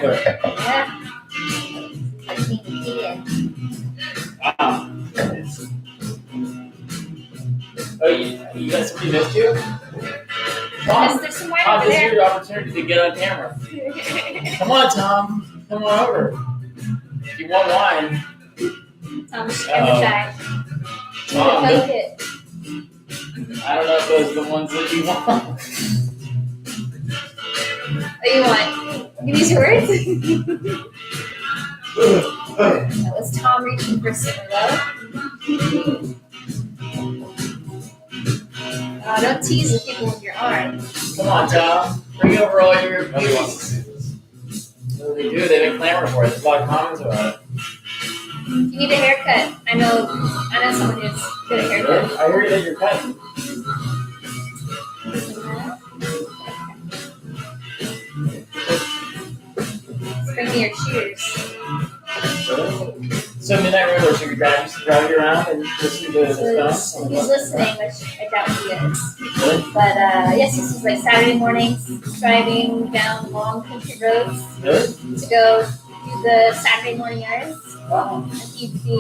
regular. Yeah. I can't eat it. Wow. Oh, you got somebody missed you? Tom, There's some wine Tom, over this is there. your opportunity to get on camera. Come on, Tom. Come on over. If you want wine. Tom's camera shy. Tom, Poke it. I don't know if those are the ones that you want. What do you want? Give me your words. That was Tom reaching for some Merlot. Don't tease the people with your arm. Come on, Tom. Bring over all your. Nobody wants to see this. What do they do? They've been clamoring for it. There's a lot of comments about it. You need a haircut. I know someone who's good at haircut. I heard that you're cutting. Bring me your cheers. So Midnight Ramblers, should we drive you around and listen to the stuff? He's listening, which I doubt he is. Really? But yes, this is like Saturday mornings, driving down long country roads Really? to go do the Saturday morning errands. Wow. And he'd be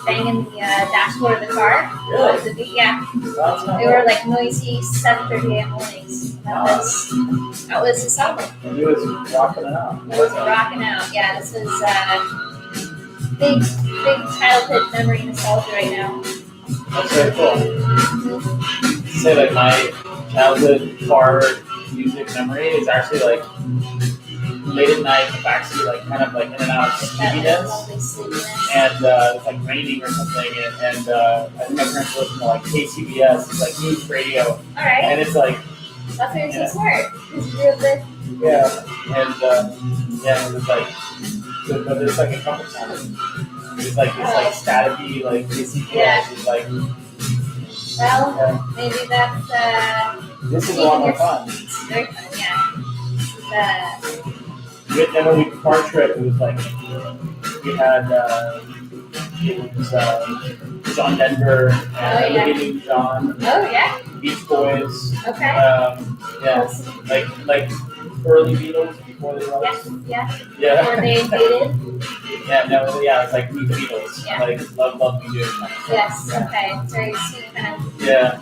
banging the dashboard of the car. Really? Yeah. That's not They were like noisy 7:30 a.m. mornings. That was his song. And he was rocking it out. It was rocking out. Yeah, this was big childhood memory nostalgia right now. That's very cool. Say like my childhood car music memory is actually like late at night, the backseat like kind of like in and out of sleepiness, and it's like raining or something, and I think my parents listen to like KCBS, it's like news radio, All right. and it's like that's why you're so smart. You're good. yeah, and yeah, it was like, but there's like a couple times. It's like this like staticky like KCBS. Yeah. It's like well, maybe that's this is a lot more fun. It's very fun, yeah. And when we car trip, it was like we had it was John Denver and Living John. Oh yeah. Beach Boys. Okay. Yeah. Like early Beatles before they left. Yeah. Yeah. Before they dated. Yeah. No. Yeah. It's like Meet the Beatles. Yeah. Like love me do. Yes. Okay. It's very sweet kind of. Yeah.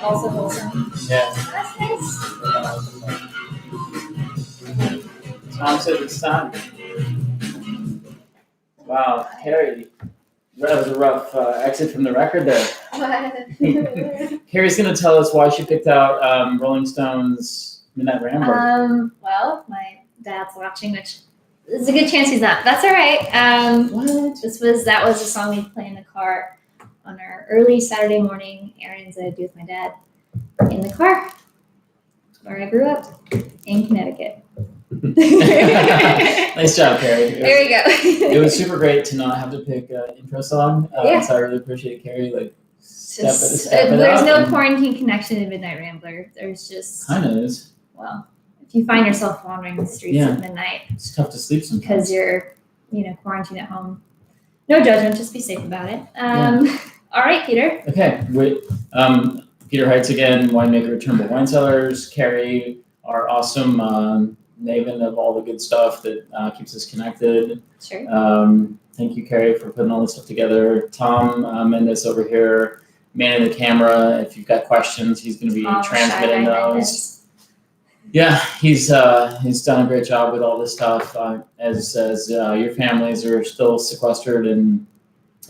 Also wholesome. Yeah. That's nice. Tom said it's time. Wow, Carrie, that was a rough exit from the record there. Carrie's going to tell us why she picked out Rolling Stone's Midnight Rambler. Well, my dad's watching, which there's a good chance he's not. That's all right. What? That was a song we'd play in the car on our early Saturday morning errands that I'd do with my dad in the car, where I grew up in Connecticut. Nice job, Carrie. There we go. It was super great to not have to pick an intro song. So I really appreciate Carrie step there's no quarantine connection to Midnight Rambler. There's just kind of is. Well, if you find yourself wandering the streets at midnight, it's tough to sleep sometimes because you're quarantined at home. No judgment, just be safe about it. All right, Peter. Okay, Peter Heitz again, winemaker at Turnbull Wine Cellars. Carrie, our awesome maven of all the good stuff that keeps us connected. Sure. Thank you, Carrie, for putting all this stuff together. Tom Mendes over here, manning the camera. If you've got questions, he's going to be transmitting those. Yeah, he's done a great job with all this stuff. As your families are still sequestered and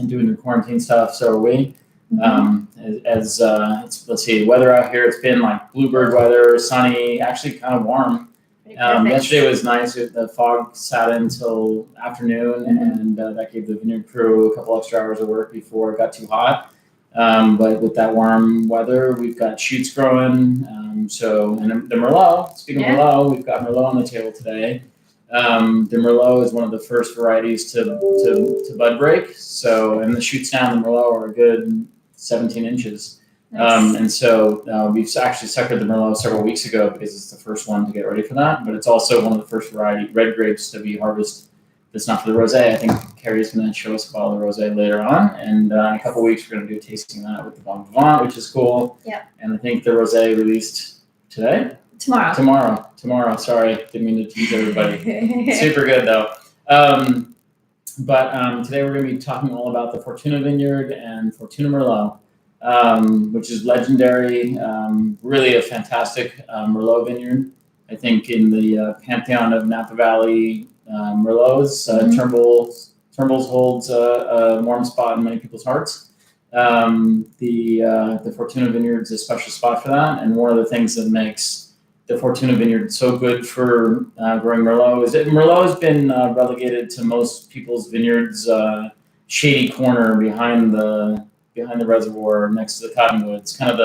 doing your quarantine stuff, so are we. Let's see, weather out here, it's been like bluebird weather, sunny, actually kind of warm. Yesterday was nice. The fog sat in until afternoon, and that gave the vineyard crew a couple extra hours of work before it got too hot. But with that warm weather, we've got shoots growing. And the Merlot, speaking of Merlot, we've got Merlot on the table today. The Merlot is one of the first varieties to bud break. So, and the shoots down the Merlot are a good 17 inches. Nice. And so we've actually suckered the Merlot several weeks ago because it's the first one to get ready for that. But it's also one of the first variety red grapes to be harvested. That's not for the rosé. I think Carrie's going to show us a bottle of rosé later on. And in a couple of weeks, we're going to do a tasting of that with the Bon Vivant, which is cool. Yeah. And I think the rosé released today. Tomorrow. Sorry, didn't mean to tease everybody. Super good though. But today we're going to be talking all about the Fortuna vineyard and Fortuna Merlot, which is legendary. Really a fantastic Merlot vineyard. I think in the pantheon of Napa Valley Merlots, Turnbull's holds a warm spot in many people's hearts. The Fortuna vineyard is a special spot for that, and one of the things that makes the Fortuna vineyard so good for growing Merlot is that Merlot has been relegated to most people's vineyards' shady corner behind the reservoir next to the cottonwoods, kind of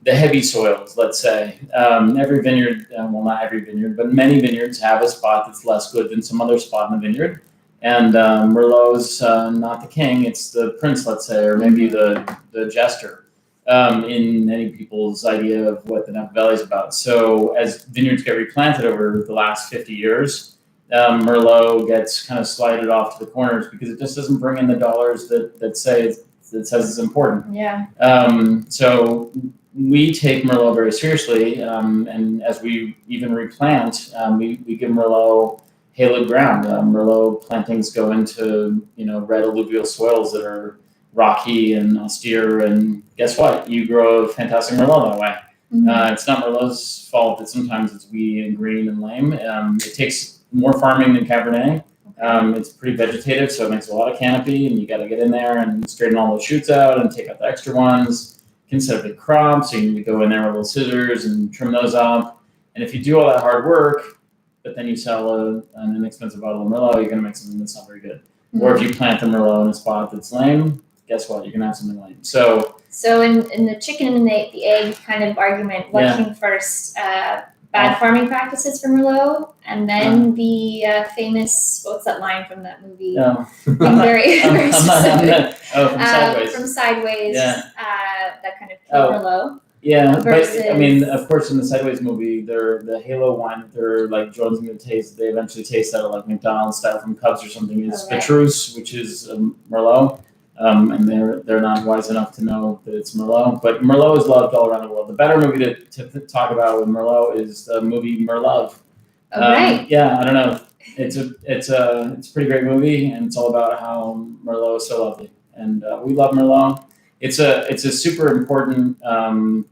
the heavy soils, let's say. Every vineyard, well, not every vineyard, but many vineyards have a spot that's less good than some other spot in the vineyard. And Merlot's not the king, it's the prince, let's say, or maybe the jester. In many people's idea of what the Napa Valley is about. So as vineyards get replanted over the last 50 years, Merlot gets kind of slided off to the corners because it just doesn't bring in the dollars that says it's important. Yeah. So we take Merlot very seriously, and as we even replant, we give Merlot haloed ground. Merlot plantings go into red alluvial soils that are rocky and austere, and guess what? You grow a fantastic Merlot that way. It's not Merlot's fault that sometimes it's weedy and green and lame. It takes more farming than Cabernet. It's pretty vegetative, so it makes a lot of canopy, and you got to get in there and straighten all those shoots out and take out the extra ones. You can set up big crops, so you need to go in there with little scissors and trim those up. And if you do all that hard work, but then you sell an inexpensive bottle of Merlot, you're going to make something that's not very good. Or if you plant the Merlot in a spot that's lame, guess what? You're going to have something lame. So in the chicken and the egg kind of argument, what came first? Bad farming practices for Merlot, and then the famous, what's that line from that movie? Very specific. From Sideways. From Sideways, that kind of Merlot. Yeah, versus... but I mean, of course, in the Sideways movie, the Halo wine, they're like jonesing to taste. They eventually taste that like McDonald's style from Cubs or something. It's Petrus, which is Merlot. And they're not wise enough to know that it's Merlot, but Merlot is loved all around the world. The better movie to talk about with Merlot is the movie Merlot. Yeah, I don't know. It's a pretty great movie, and it's all about how Merlot is so lovely, and we love Merlot. It's a super important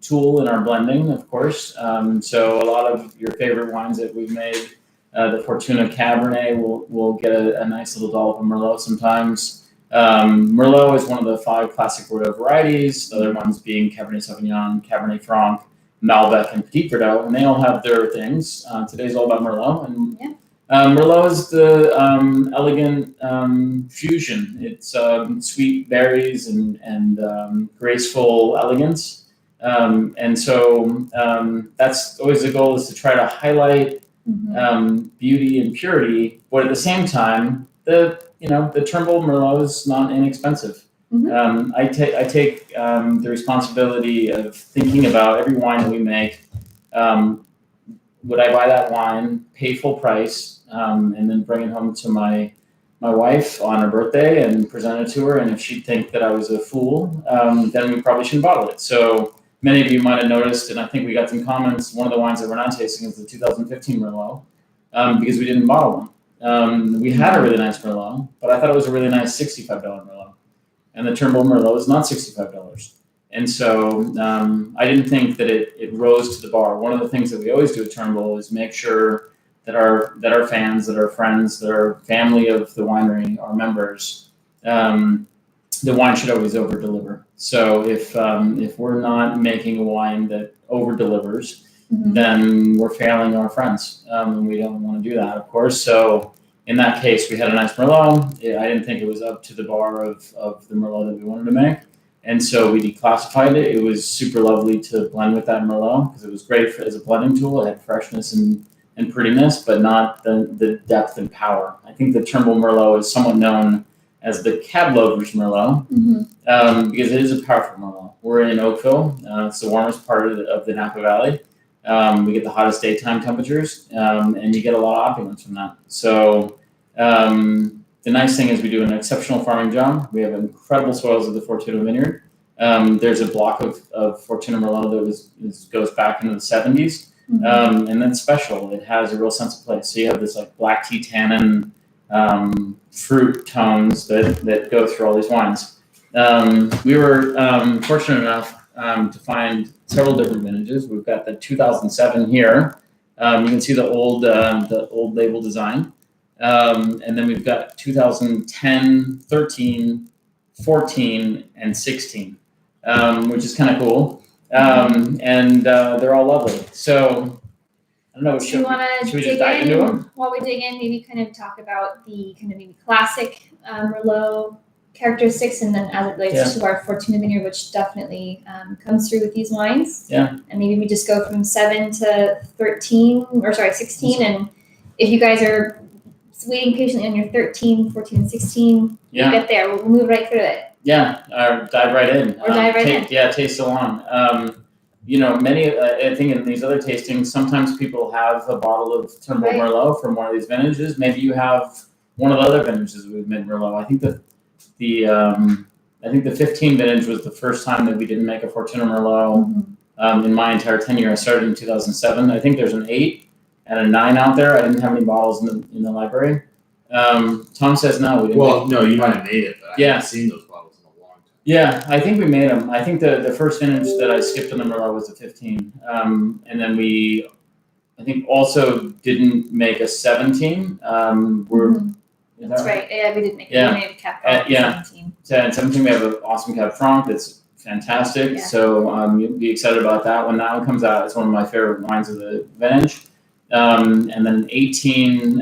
tool in our blending, of course. So a lot of your favorite wines that we've made, the Fortuna Cabernet, will get a nice little dollop of Merlot sometimes. Merlot is one of the 5 classic Bordeaux varieties, the other ones being Cabernet Sauvignon, Cabernet Franc, Malbec, and Petit Verdot, and they all have their things. Today's all about Merlot, and Merlot is the elegant fusion. It's sweet berries and graceful elegance, and so that's always the goal, is to try to highlight beauty and purity, but at the same time, the Turnbull Merlot is not inexpensive. I take the responsibility of thinking about every wine that we make. Would I buy that wine, pay full price, and then bring it home to my wife on her birthday and present it to her? And if she'd think that I was a fool, then we probably shouldn't bottle it. So many of you might have noticed, and I think we got some comments, one of the wines that we're not tasting is the 2015 Merlot, because we didn't bottle them. We had a really nice Merlot, but I thought it was a really nice $65 Merlot. And the Turnbull Merlot is not $65. And so I didn't think that it rose to the bar. One of the things that we always do at Turnbull is make sure that our fans, that our friends, that our family of the winery, our members, the wine should always over-deliver. So if we're not making a wine that over-delivers, then we're failing our friends. And we don't want to do that, of course. So in that case, we had a nice Merlot. I didn't think it was up to the bar of the Merlot that we wanted to make. And so we declassified it. It was super lovely to blend with that Merlot because it was great as a blending tool. It had freshness and prettiness, but not the depth and power. I think the Turnbull Merlot is somewhat known as the Cab Lover's Merlot because it is a powerful Merlot. We're in Oakville. It's the warmest part of the Napa Valley. We get the hottest daytime temperatures, and you get a lot of opulence from that. So the nice thing is we do an exceptional farming job. We have incredible soils at the Fortuna vineyard. There's a block of Fortuna Merlot that goes back into the 70s. And then special, it has a real sense of place. So you have this like black tea tannin fruit tones that go through all these wines. We were fortunate enough to find several different vintages. We've got the 2007 here. You can see the old label design. And then we've got 2010, 13, 14, and 16, which is kind of cool. And they're all lovely. So I don't know. Do you want to dig in? While we dig in, maybe kind of talk about the kind of maybe classic Merlot characteristics, and then as it relates to our Fortuna vineyard, which definitely comes through with these wines. Yeah. And maybe we just go from 7 to 13, or sorry, 16. And if you guys are waiting patiently on your 13, 14, and 16, we'll get there. We'll move right through it. Yeah, dive right in. Dive right in. Yeah, taste along. Many, I think in these other tastings, sometimes people have a bottle of Turnbull Merlot from one of these vintages. Maybe you have one of the other vintages we've made Merlot. I think the 15 vintage was the first time that we didn't make a Fortuna Merlot in my entire tenure. I started in 2007. I think there's an 8 and a 9 out there. I didn't have any bottles in the library. Tom says no. We didn't no, you might have made it, but I haven't seen those bottles in a long time. Yeah, I think we made them. I think the first vintage that I skipped on the Merlot was the 15. And then we, I think, also didn't make a 17. That's right. Yeah, we did make we made a Cab Franc 17. And 17, we have an awesome Cab Franc that's fantastic. Yeah. So you'll be excited about that. When that one comes out, it's one of my favorite wines of the vintage. And then 18,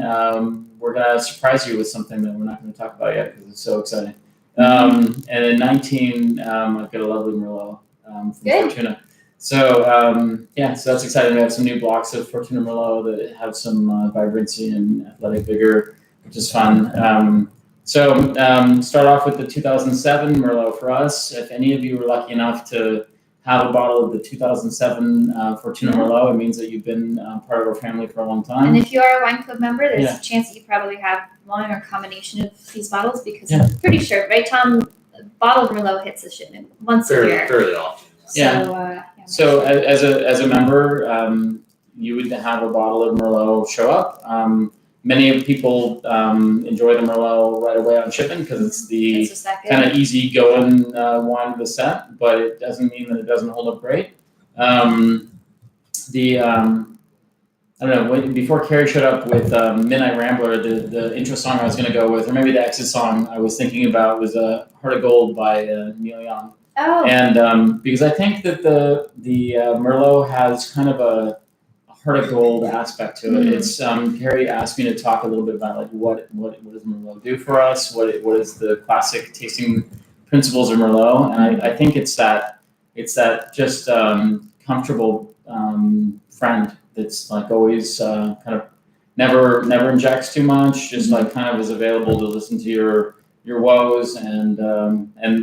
we're going to surprise you with something that we're not going to talk about yet because it's so exciting. And then 19, I've got a lovely Merlot from Fortuna. So, so that's exciting. We have some new blocks of Fortuna Merlot that have some vibrancy and athletic vigor, which is fun. Start off with the 2007 Merlot for us. If any of you were lucky enough to have a bottle of the 2007 Fortuna Merlot, it means that you've been part of our family for a long time. And if you are a wine club member, there's a chance that you probably have one or a combination of these bottles, because I'm pretty sure, right, Tom? A bottle of Merlot hits the shipment once a year. Fairly often. So as a member, you would have a bottle of Merlot show up. Many people enjoy the Merlot right away on shipping because it's the kind of easy going wine of the set, but it doesn't mean that it doesn't hold up great. I don't know, before Carrie showed up with Midnight Rambler, the intro song I was going to go with, or maybe the exit song I was thinking about, was Heart of Gold by Neil Young. Oh. And because I think that the Merlot has kind of a Heart of Gold aspect to it. It's Carrie asked me to talk a little bit about like what does Merlot do for us? What is the classic tasting principles of Merlot? And I think it's that just comfortable friend that's like always kind of never injects too much, just like kind of is available to listen to your woes, and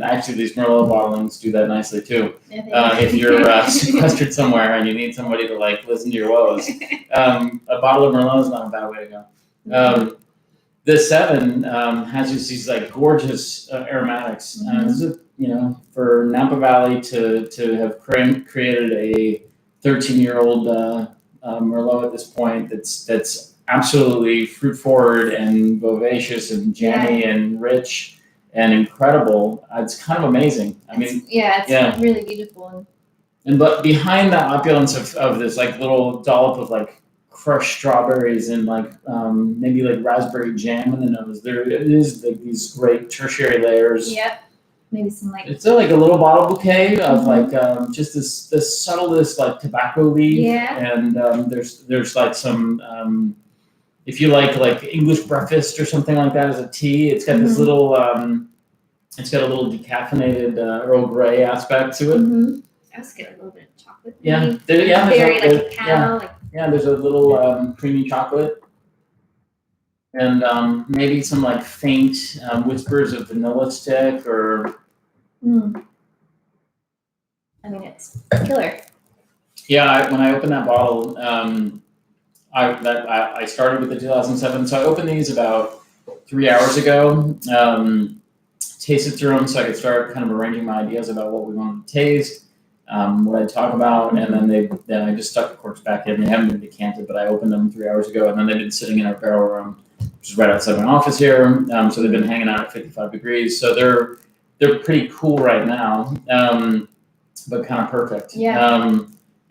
actually these Merlot bottlings do that nicely too. If you're sequestered somewhere and you need somebody to like listen to your woes, a bottle of Merlot is not a bad way to go. The 7 has just these like gorgeous aromatics. This is, for Napa Valley to have created a 13-year-old Merlot at this point that's absolutely fruit forward and vivacious and jammy and rich and incredible. It's kind of amazing. It's really beautiful. But behind that opulence of this like little dollop of like crushed strawberries and like maybe like raspberry jam in the nose, there is like these great tertiary layers. Yep. Maybe some like it's like a little bottle bouquet of like just this subtlest like tobacco leaf. And there's like some if you like English breakfast or something like that as a tea, it's got this little it's got a little decaffeinated Earl Grey aspect to it. I was getting a little bit of chocolate. There's a little creamy chocolate. And maybe some like faint whispers of vanilla stick or. It's killer. Yeah, when I opened that bottle, I started with the 2007. So I opened these about 3 hours ago. Tasted through them so I could start kind of arranging my ideas about what we wanted to taste. what I talk about, and then I just stuck the corks back in. They haven't been decanted, but I opened them 3 hours ago, and then they've been sitting in our barrel room, which is right outside my office here. So they've been hanging out at 55 degrees. So they're pretty cool right now, but kind of perfect. Yeah.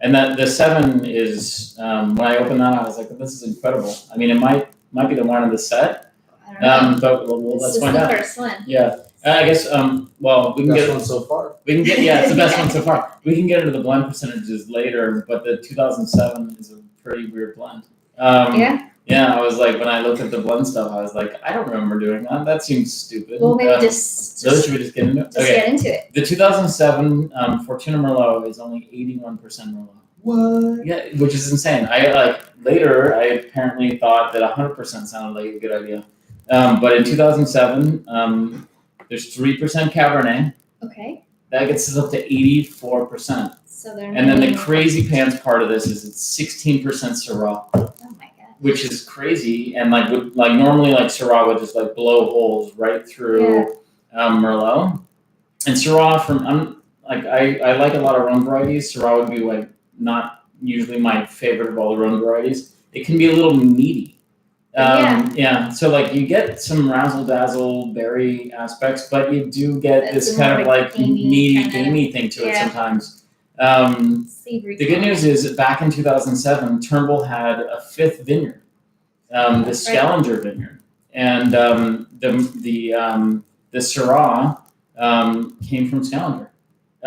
And that the 7 is when I opened that, I was like, this is incredible. I mean, it might be the wine of the set, but let's find out. This is the first one. Yeah. I guess, well, we can Best get one so far. We can get, it's the best one so far. We can get into the blend percentages later, but the 2007 is a pretty weird blend. Yeah, I was like, when I looked at the blend stuff, I was like, I don't remember doing that. That seems stupid. Well, maybe so should we just get into it? Get into it. The 2007 Fortuna Merlot is only 81% Merlot. What? Yeah, which is insane. Later, I apparently thought that 100% sounded like a good idea. But in 2007, there's 3% Cabernet. Okay. That gets us up to 84%. So they're and then the crazy pants part of this is it's 16% Syrah. Oh my god. Which is crazy, and normally Syrah would just blow holes right through Merlot. And Syrah I like a lot of Rhone varieties. Syrah would be not usually my favorite of all the Rhone varieties. It can be a little meaty. So you get some razzle dazzle berry aspects, but you do get this kind of meaty, gamey thing to it sometimes. The good news is that back in 2007, Turnbull had a 5th vineyard, the Scavenger vineyard, and the Syrah came from Scavenger.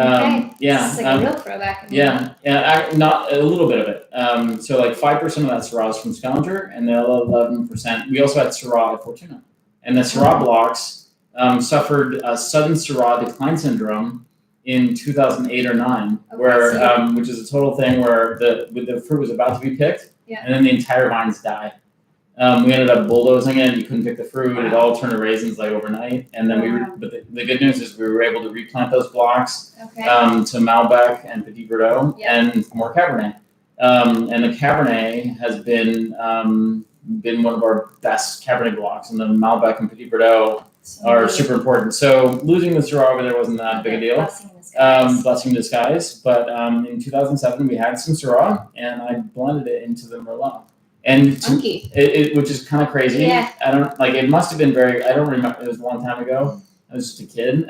It's like a real throwback. Not a little bit of it. So 5% of that Syrah is from Scavenger, and the other 11%. We also had Syrah at Fortuna, and the Syrah blocks suffered a sudden Syrah decline syndrome in 2008 or 9, which is a total thing where the fruit was about to be picked, and then the entire vines die. We ended up bulldozing it. You couldn't pick the fruit. It all turned to raisins overnight. And then but the good news is we were able to replant those blocks to Malbec and Petit Verdot and more Cabernet. And the Cabernet has been one of our best Cabernet blocks, and the Malbec and Petit Verdot are super important. So losing the Syrah over there wasn't that big a deal. Blessing in disguise. But in 2007, we had some Syrah, and I blended it into the Merlot. And which is kind of crazy. Yeah. I don't it must have been I don't remember. It was a long time ago. I was just a kid.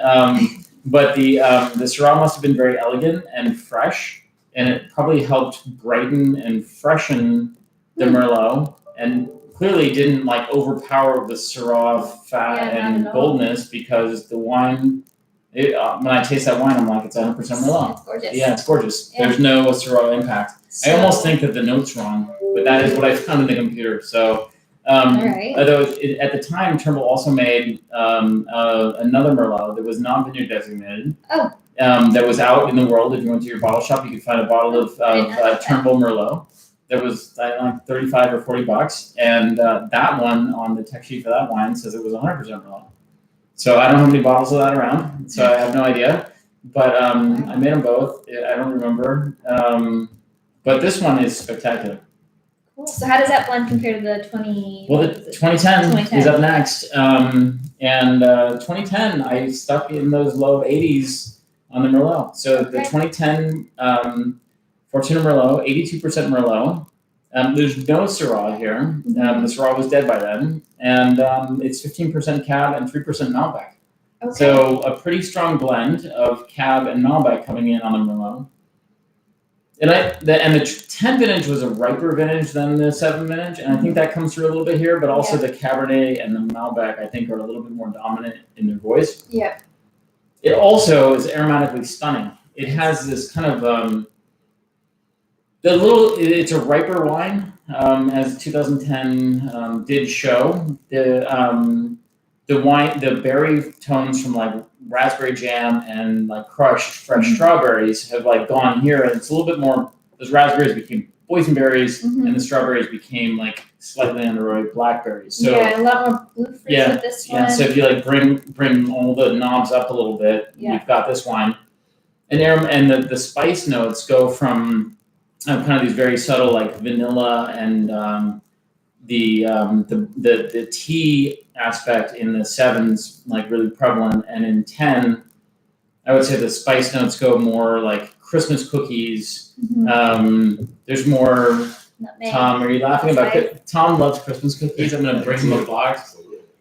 But the Syrah must have been very elegant and fresh, and it probably helped brighten and freshen the Merlot, and clearly didn't overpower the Syrah fat and boldness, because the wine. When I taste that wine, I'm like, it's 100% Merlot. It's gorgeous. Yeah, it's gorgeous. Yeah. There's no Syrah impact. I almost think that the note's wrong, but that is what I found in the computer. So, although at the time, Turnbull also made another Merlot that was not vineyard designated. Oh. That was out in the world. If you went to your bottle shop, you could find a bottle of Turnbull Merlot that was like $35 or $40, and that one on the tech sheet for that wine says it was 100% Merlot. So I don't have any bottles of that around, so I have no idea. But I made them both. I don't remember. But this one is spectacular. Cool. So how does that blend compare to the 20? Well, the 2010 is up next. And 2010, I stuck in those low 80s on the Merlot. So the 2010 Fortuna Merlot, 82% Merlot. There's no Syrah here. The Syrah was dead by then. And it's 15% Cab and 3% Malbec. Okay. So a pretty strong blend of Cab and Malbec coming in on the Merlot. And the 10 vintage was a riper vintage than the 7 vintage, and I think that comes through a little bit here, but also the Cabernet and the Malbec, I think, are a little bit more dominant in their voice. Yeah. It also is aromatically stunning. It has this kind of it's a riper wine, as 2010 did show. The berry tones from like raspberry jam and like crushed fresh strawberries have like gone here, and it's a little bit more. Those raspberries became boysenberries, and the strawberries became like slightly underripe blackberries. So a lot more blue fruits with this one. Yeah, so if you like bring all the knobs up a little bit, you've got this wine, and the spice notes go from kind of these very subtle like vanilla and the tea aspect in the 7s like really prevalent, and in 10 I would say the spice notes go more like Christmas cookies. Mhm. There's more. Nutmeg. Tom, are you laughing about Spice. it? Tom loves Christmas cookies. I'm gonna bring him a box.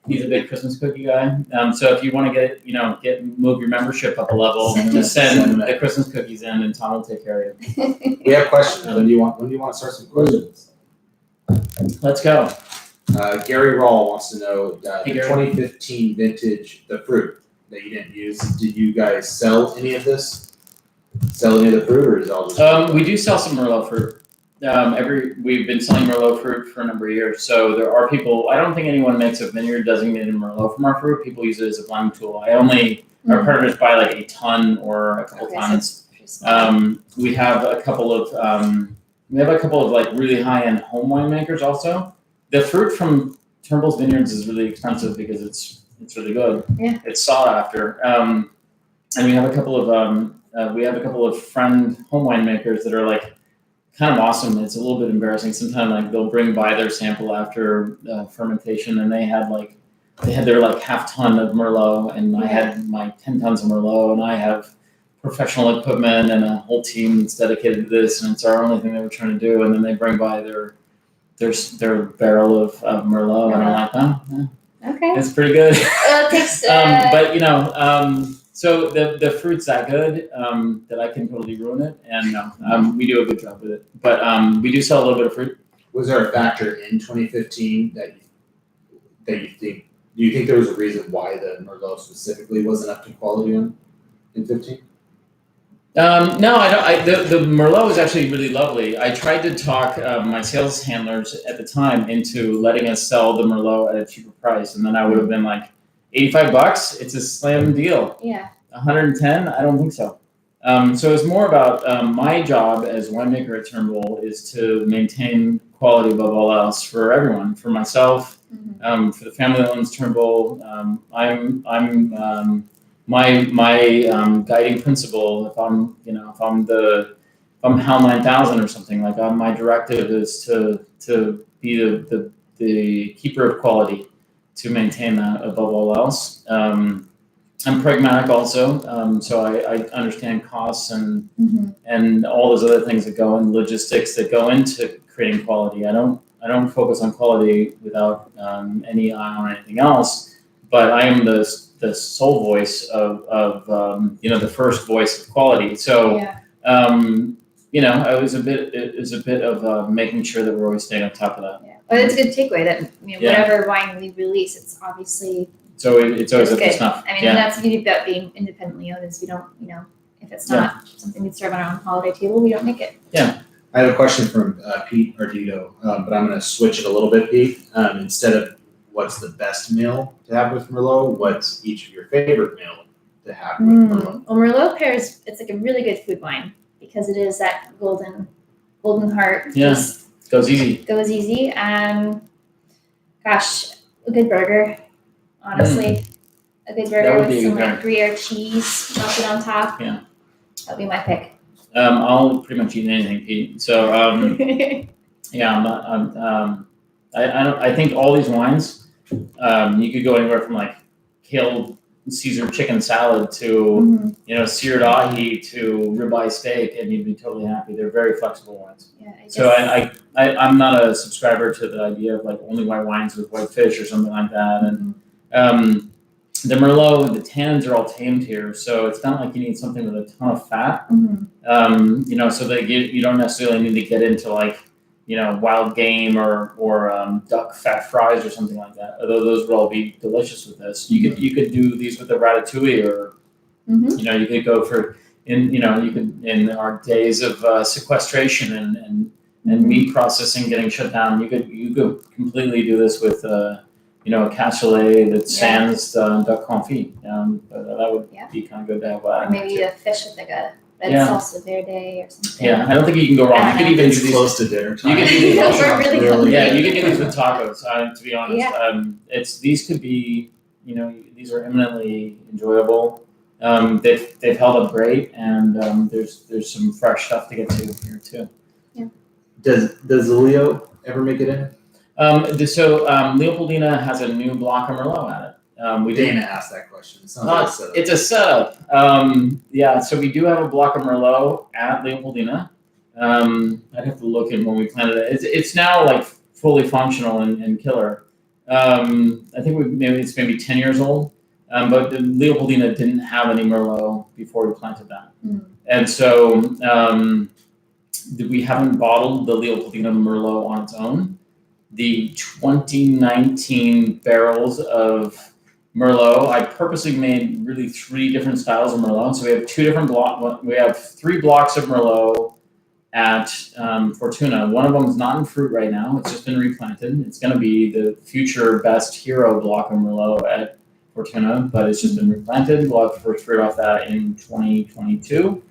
He's a big Christmas cookie guy. So if you want to move your membership up a level, just send the Christmas cookies in, and Tom will take care of you. We have questions. When do you want to start some questions? Let's go. Gary Rawl wants to know Hey, the Gary. 2015 vintage, the fruit that you didn't use. Did you guys sell any of this? Sell any of the fruit, or is it all just? We do sell some Merlot fruit. We've been selling Merlot fruit for a number of years. So there are people. I don't think anyone makes a vineyard designated Merlot from our fruit. People use it as a blend tool. Our partners buy like a ton or a couple tons. We have a couple of like really high end home winemakers also. The fruit from Turnbull's vineyards is really expensive because it's really good. Yeah. It's sought after. And we have a couple of friend home winemakers that are like kind of awesome. It's a little bit embarrassing. Sometimes like they'll bring by their sample after fermentation, and they had their like half ton of Merlot, and I had my 10 tons of Merlot, and I have professional equipment and a whole team that's dedicated to this, and it's our only thing that we're trying to do. And then they bring by their barrel of Merlot, and I'm like, oh, yeah, Okay. it's pretty good. It takes, But so the fruit's that good that I can totally ruin it, and we do a good job with it. But we do sell a little bit of fruit. Was there a factor in 2015 that you think? Do you think there was a reason why the Merlot specifically wasn't up to quality in 15? No, I don't. The Merlot was actually really lovely. I tried to talk my sales handlers at the time into letting us sell the Merlot at a cheaper price, and then I would have been like, $85. It's a slam deal. Yeah. 110? I don't think so. So it's more about my job as winemaker at Turnbull is to maintain quality above all else for everyone, for myself, for the family that owns Turnbull. My guiding principle, if I'm HAL 9000 or something, like my directive is to be the keeper of quality, to maintain that above all else. I'm pragmatic also, so I understand costs and all those other things that go in, logistics that go into creating quality. I don't focus on quality without any eye on anything else, but I am the sole voice of the first voice of quality. So it was a bit of making sure that we're always staying on top of that. Yeah. Well, it's a good takeaway that whatever wine we release, it's obviously So it's always up to snuff. I mean, that's the beauty about being independently owned is we don't, if it's not something we serve on our own holiday table, we don't make it. Yeah. I have a question from Pete Ardito, but I'm going to switch it a little bit, Pete. Instead of what's the best meal to have with Merlot, what's each of your favorite meal to have with Merlot? Well, Merlot pairs, it's like a really good food wine because it is that golden heart. Yeah. Goes easy. Goes easy. Gosh, a good burger. Honestly, a good burger with some like Gruyere cheese melted on top. Yeah, that'd be my pick. I'll pretty much eat anything, Pete. So yeah, I'm not. I think all these wines, you could go anywhere from like kale Caesar chicken salad to seared ahi to ribeye steak, and you'd be totally happy. They're very flexible wines. Yeah. So I'm not a subscriber to the idea of like only white wines with white fish or something like that, and. The Merlot, the tannins are all tamed here, so it's not like you need something with a ton of fat. So that you don't necessarily need to get into like, wild game or duck fat fries or something like that. Although those would all be delicious with this. You could do these with a ratatouille, or you could go for in our days of sequestration and meat processing getting shut down. You could completely do this with. A cassoulet that sans duck confit. But that would be kind of good to have. Or maybe a fish with like a red salsa verde or something. Yeah, I don't think you can go wrong. You could even do these close to dinner time. You could do these. We're really hungry. Yeah, you could do these with tacos. To be honest, these could be. These are eminently enjoyable. They've held up great, and there's some fresh stuff to get to here too. Yeah. Does Leo ever make it in? Leopoldina has a new block of Merlot at Dana asked that question. It sounds like a setup. It's a setup. So we do have a block of Merlot at Leopoldina. I'd have to look in when we planted it. It's now like fully functional and killer. I think it's maybe 10 years old. But the Leopoldina didn't have any Merlot before we planted that. And so we haven't bottled the Leopoldina Merlot on its own. The 2019 barrels of Merlot, I purposely made really 3 different styles of Merlot. So we have 2 different blocks. We have 3 blocks of Merlot at Fortuna. One of them is not in fruit right now. It's just been replanted. It's going to be the future best hero block of Merlot at Fortuna, but it's just been replanted. We'll have first fruit off that in 2022.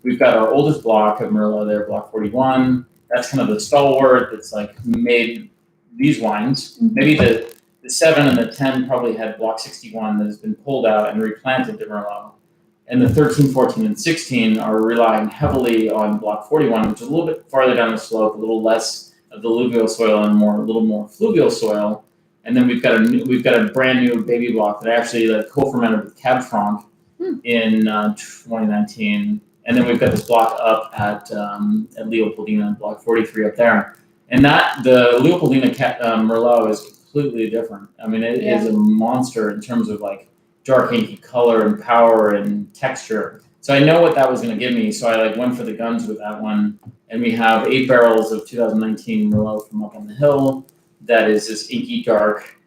We've got our oldest block of Merlot there, block 41. That's kind of the stalwart that's like made these wines. Maybe the 7 and the 10 probably had block 61 that has been pulled out and replanted to Merlot. And the 13, 14, and 16 are relying heavily on block 41, which is a little bit farther down the slope, a little less of the alluvial soil and a little more fluvial soil. And then we've got a brand new baby block that actually co-fermented with Cab Franc in 2019. And then we've got this block up at Leopoldina, block 43 up there. And the Leopoldina Merlot is completely different. I mean, it is a monster in terms of like dark inky color and power and texture. So I know what that was going to give me. So I went for the guns with that one. And we have 8 barrels of 2019 Merlot from up on the hill. That is this inky dark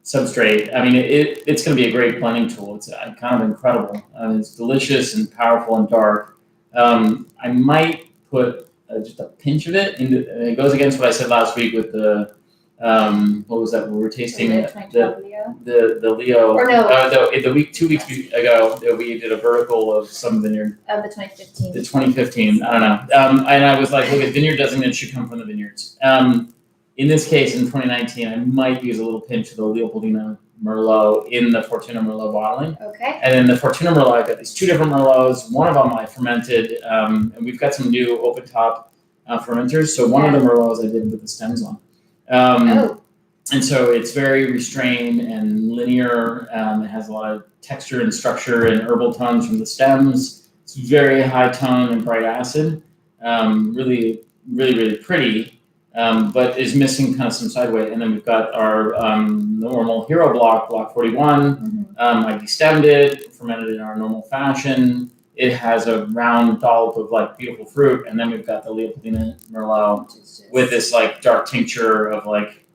substrate. I mean, it's going to be a great blending tool. It's kind of incredible. It's delicious and powerful and dark. I might put just a pinch of it into. It goes against what I said last week with the what was that? We were tasting the Leo. Or no. The week 2 weeks ago we did a vertical of some vineyard. Of the 2015. The 2015. I don't know. And I was like, look, a vineyard designate should come from the vineyards. In this case, in 2019, I might use a little pinch of the Leopoldina Merlot in the Fortuna Merlot bottling. Okay. And in the Fortuna Merlot, I've got these 2 different Merlots. One of them I fermented, and we've got some new open top fermenters. So one of the Merlots I did with the stems on. And so it's very restrained and linear. It has a lot of texture and structure and herbal tones from the stems. It's very high tone and bright acid. Really, really, really pretty. But is missing kind of some side weight. And then we've got our normal hero block 41. I destemmed it, fermented it in our normal fashion. It has a round dollop of like beautiful fruit. And then we've got the Leopoldina Merlot with this like dark tincture of like,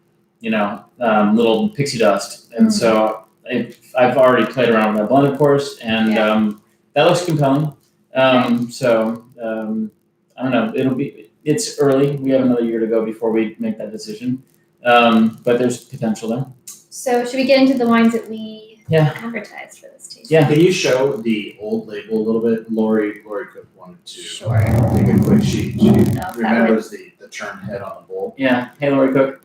little pixie dust. And so I've already played around with that blend, of course, and that looks compelling. I don't know. It's early. We have another year to go before we make that decision. But there's potential there. So should we get into the wines that we advertised for this tasting? Yeah. Can you show the old label a little bit? Lori Cook wanted to Sure. take a quick sheet. She remembers the turned head on the bowl. Yeah. Hey, Lori Cook.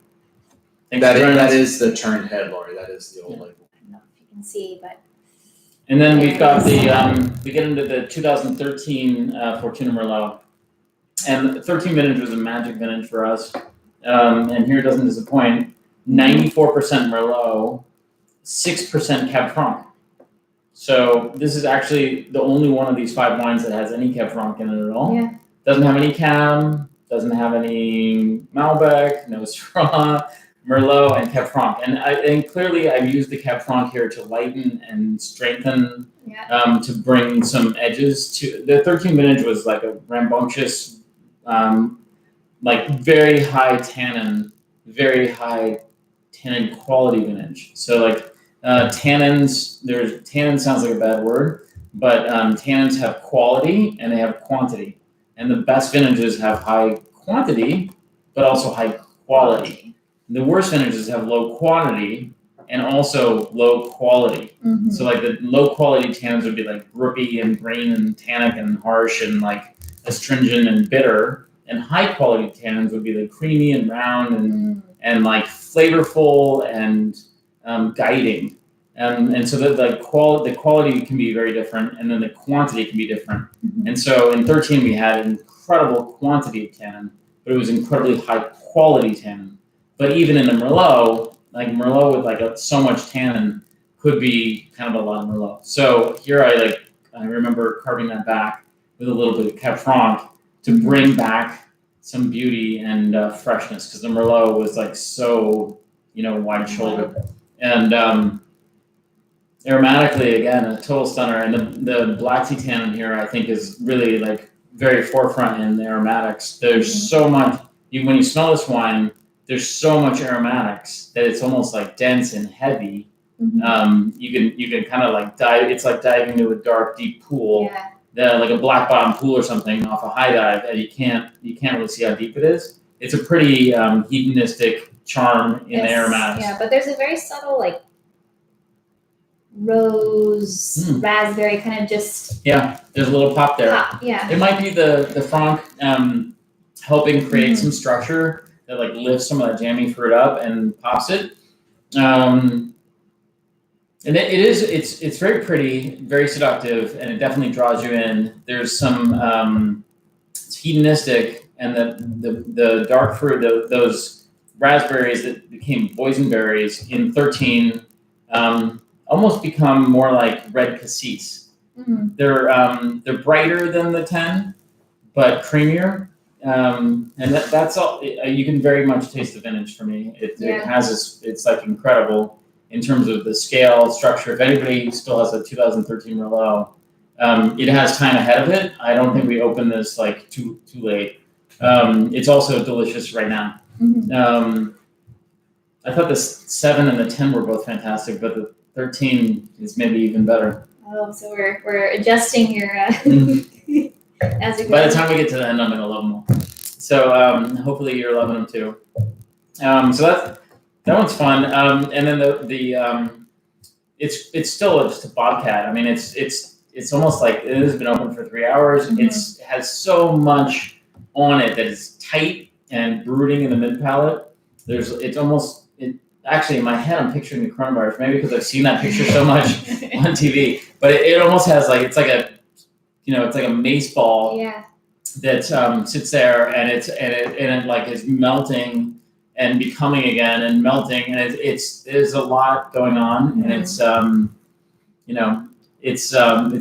Thanks That is the turned head, Lori. That is the old label. I don't know if you can see, but. And then we've got we get into the 2013 Fortuna Merlot. And the 13 vintage was a magic vintage for us. And here it doesn't disappoint. 94% Merlot, 6% Cab Franc. So this is actually the only one of these 5 wines that has any Cab Franc in it at all. Yeah. Doesn't have any Cab, doesn't have any Malbec, no Syrah, Merlot, and Cab Franc. And clearly I've used the Cab Franc here to lighten and strengthen, to bring some edges to. The 13 vintage was like a rambunctious, like very high tannin quality vintage. So like tannins, tannin sounds like a bad word, but tannins have quality and they have quantity. And the best vintages have high quantity, but also high quality. The worst vintages have low quantity and also low quality. So like the low quality tannins would be like broopy and green and tannic and harsh and like astringent and bitter. And high quality tannins would be like creamy and round and like flavorful and guiding. And so the quality can be very different, and then the quantity can be different. And so in 13 we had incredible quantity of tannin, but it was incredibly high quality tannin. But even in the Merlot, like Merlot with like so much tannin could be kind of a lot of Merlot. So here I remember carving that back with a little bit of Cab Franc to bring back some beauty and freshness, because the Merlot was like so, wide shouldered. And aromatically, again, a total stunner. And the black tea tannin here, I think, is really like very forefront in the aromatics. There's so much, when you smell this wine, there's so much aromatics that it's almost like dense and heavy. You can kind of like dive. It's like diving into a dark, deep pool, like a black bottom pool or something off a high dive, and you can't really see how deep it is. It's a pretty hedonistic charm in the aromatics. Yeah, but there's a very subtle like rose, raspberry kind of just. Yeah, there's a little pop there. Yeah. It might be the Franc helping create some structure that like lifts some of that jammy fruit up and pops it. And it's very pretty, very seductive, and it definitely draws you in. There's some it's hedonistic, and the dark fruit, those raspberries that became boysenberries in 13, almost become more like red cassis. They're brighter than the 10, but creamier. And that's all. You can very much taste the vintage for me. It has it's like incredible in terms of the scale, structure. If anybody still has a 2013 Merlot, it has time ahead of it. I don't think we opened this like too late. It's also delicious right now. I thought the 7 and the 10 were both fantastic, but the 13 is maybe even better. Oh, so we're adjusting here as we go. By the time we get to the end, I'm gonna love them all. So hopefully you're loving them too. So that one's fun. And then the it's still just a bobcat. I mean, it's almost like it has been open for 3 hours. It has so much on it that is tight and brooding in the mid palate. Actually in my head I'm picturing the coronavirus, maybe because I've seen that picture so much on TV. But it almost has like it's like a mace ball that sits there, and it like is melting and becoming again and melting, and there's a lot going on, and it's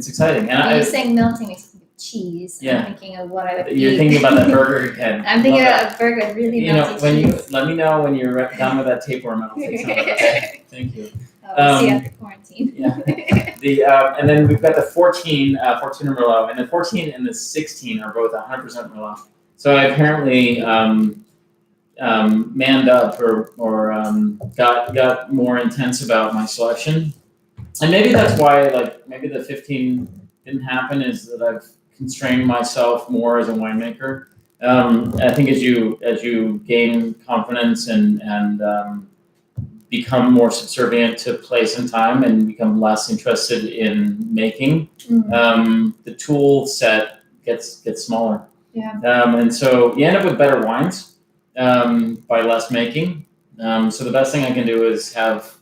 exciting. And you're saying melting makes me think of cheese. Yeah. I'm thinking of what I would You're eat. thinking about that burger again. I'm thinking about a burger, really melty cheese. Let me know when you're done with that tapeworm. I'll take some of it. Okay? Thank you. We'll see after quarantine. And then we've got the 14 Fortuna Merlot, and the 14 and the 16 are both 100% Merlot. So I apparently manned up or got more intense about my selection, and maybe that's why maybe the 15 didn't happen, is that I've constrained myself more as a winemaker. I think as you gain confidence and become more subservient to place and time and become less interested in making, the tool set gets smaller. And so you end up with better wines by less making. So the best thing I can do is have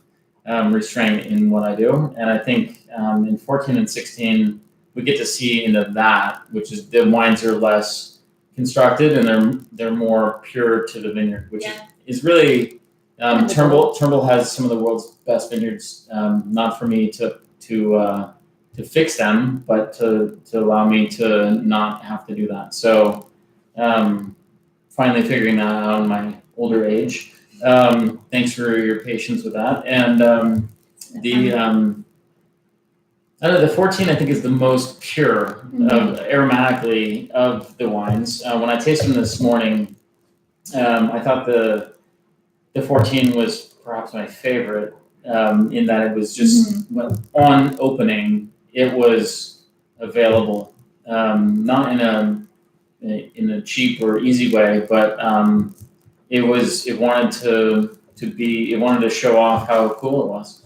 restraint in what I do. And I think in 14 and 16, we get to see into that, which is the wines are less constructed and they're more pure to the vineyard, which is really Turnbull has some of the world's best vineyards. Not for me to fix them, but to allow me to not have to do that. So finally figuring that out in my older age. Thanks for your patience with that. And the 14 I think is the most pure aromatically of the wines. When I tasted them this morning, I thought the 14 was perhaps my favorite, in that it was just on opening, it was available, not in a cheap or easy way, but it wanted to show off how cool it was.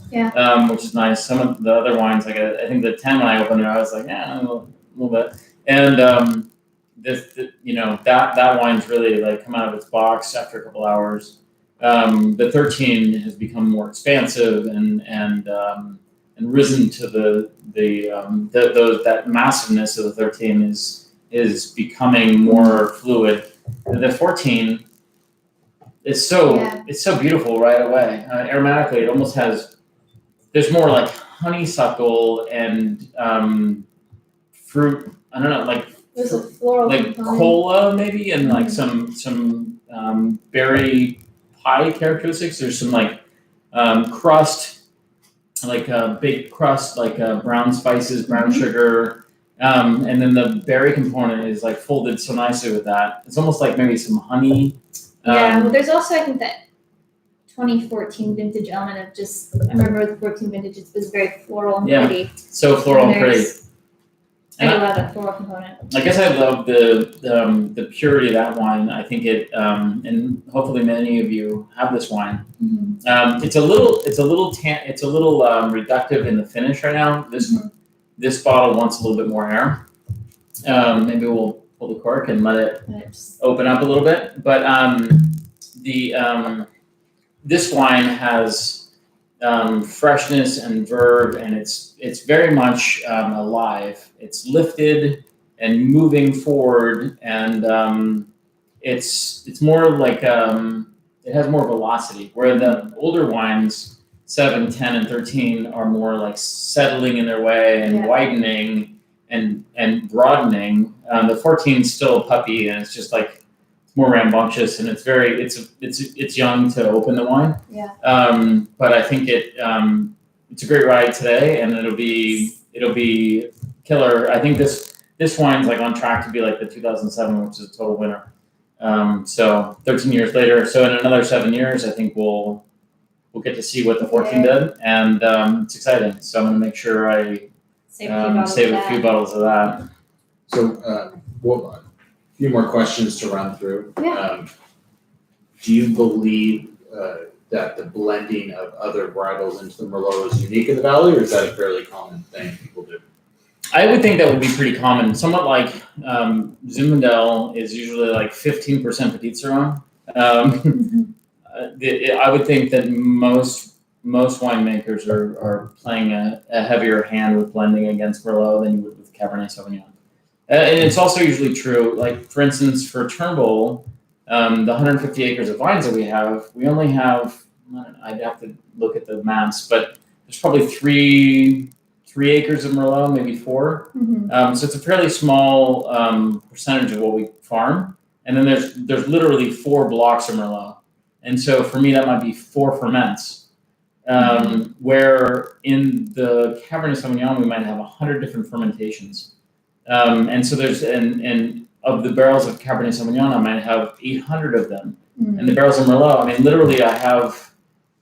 Which is nice. Some of the other wines, like I think the 10 when I opened it, I was like, a little bit, and that wine's really like come out of its box after a couple hours. The 13 has become more expansive and risen to that massiveness of the 13 is becoming more fluid. The 14 it's so beautiful right away. Aromatically, it almost has. There's more like honeysuckle and fruit. I don't know, like There's a floral like component. cola maybe, and like some berry pie characteristics. There's some like crust, like baked crust, like brown spices, brown sugar, and then the berry component is like folded so nicely with that. It's almost like maybe some honey. Well, there's also, I think, that 2014 vintage element of just, I remember the 14 vintage, it was very floral and pretty. So floral and pretty. I love that floral component. I guess I love the purity of that wine. I think it, and hopefully many of you have this wine. Mm-hmm. It's a little reductive in the finish right now. This bottle wants a little bit more air. Maybe we'll pull the cork and let it open up a little bit. But this wine has freshness and verve, and it's very much alive. It's lifted and moving forward, and it's more like it has more velocity. Where the older wines, 7, 10, and 13, are more like settling in their way and widening and broadening. The 14 is still a puppy, and it's just like more rambunctious, and it's young to open the wine. But I think it's a great ride today, and it'll be killer. I think this wine's like on track to be like the 2007, which is a total winner. So 13 years later, so in another 7 years, I think we'll get to see what the 14 did, and it's exciting. So I'm gonna make sure I save a few bottles of that. So a few more questions to run through. Yeah. Do you believe that the blending of other varietals into the Merlot is unique in the Valley, or is that a fairly common thing people do? I would think that would be pretty common. Somewhat like Zinfandel is usually like 15% Petit Sirah. I would think that most winemakers are playing a heavier hand with blending against Merlot than you would with Cabernet Sauvignon. And it's also usually true, like for instance, for Turnbull, the 150 acres of vines that we only have, I'd have to look at the maps, but there's probably three acres of Merlot, maybe 4. So it's a fairly small percentage of what we farm. And then there's literally 4 blocks of Merlot. And so for me, that might be 4 ferments. Where in the Cabernet Sauvignon, we might have 100 different fermentations. And so and of the barrels of Cabernet Sauvignon, I might have 800 of them. And the barrels of Merlot, I mean, literally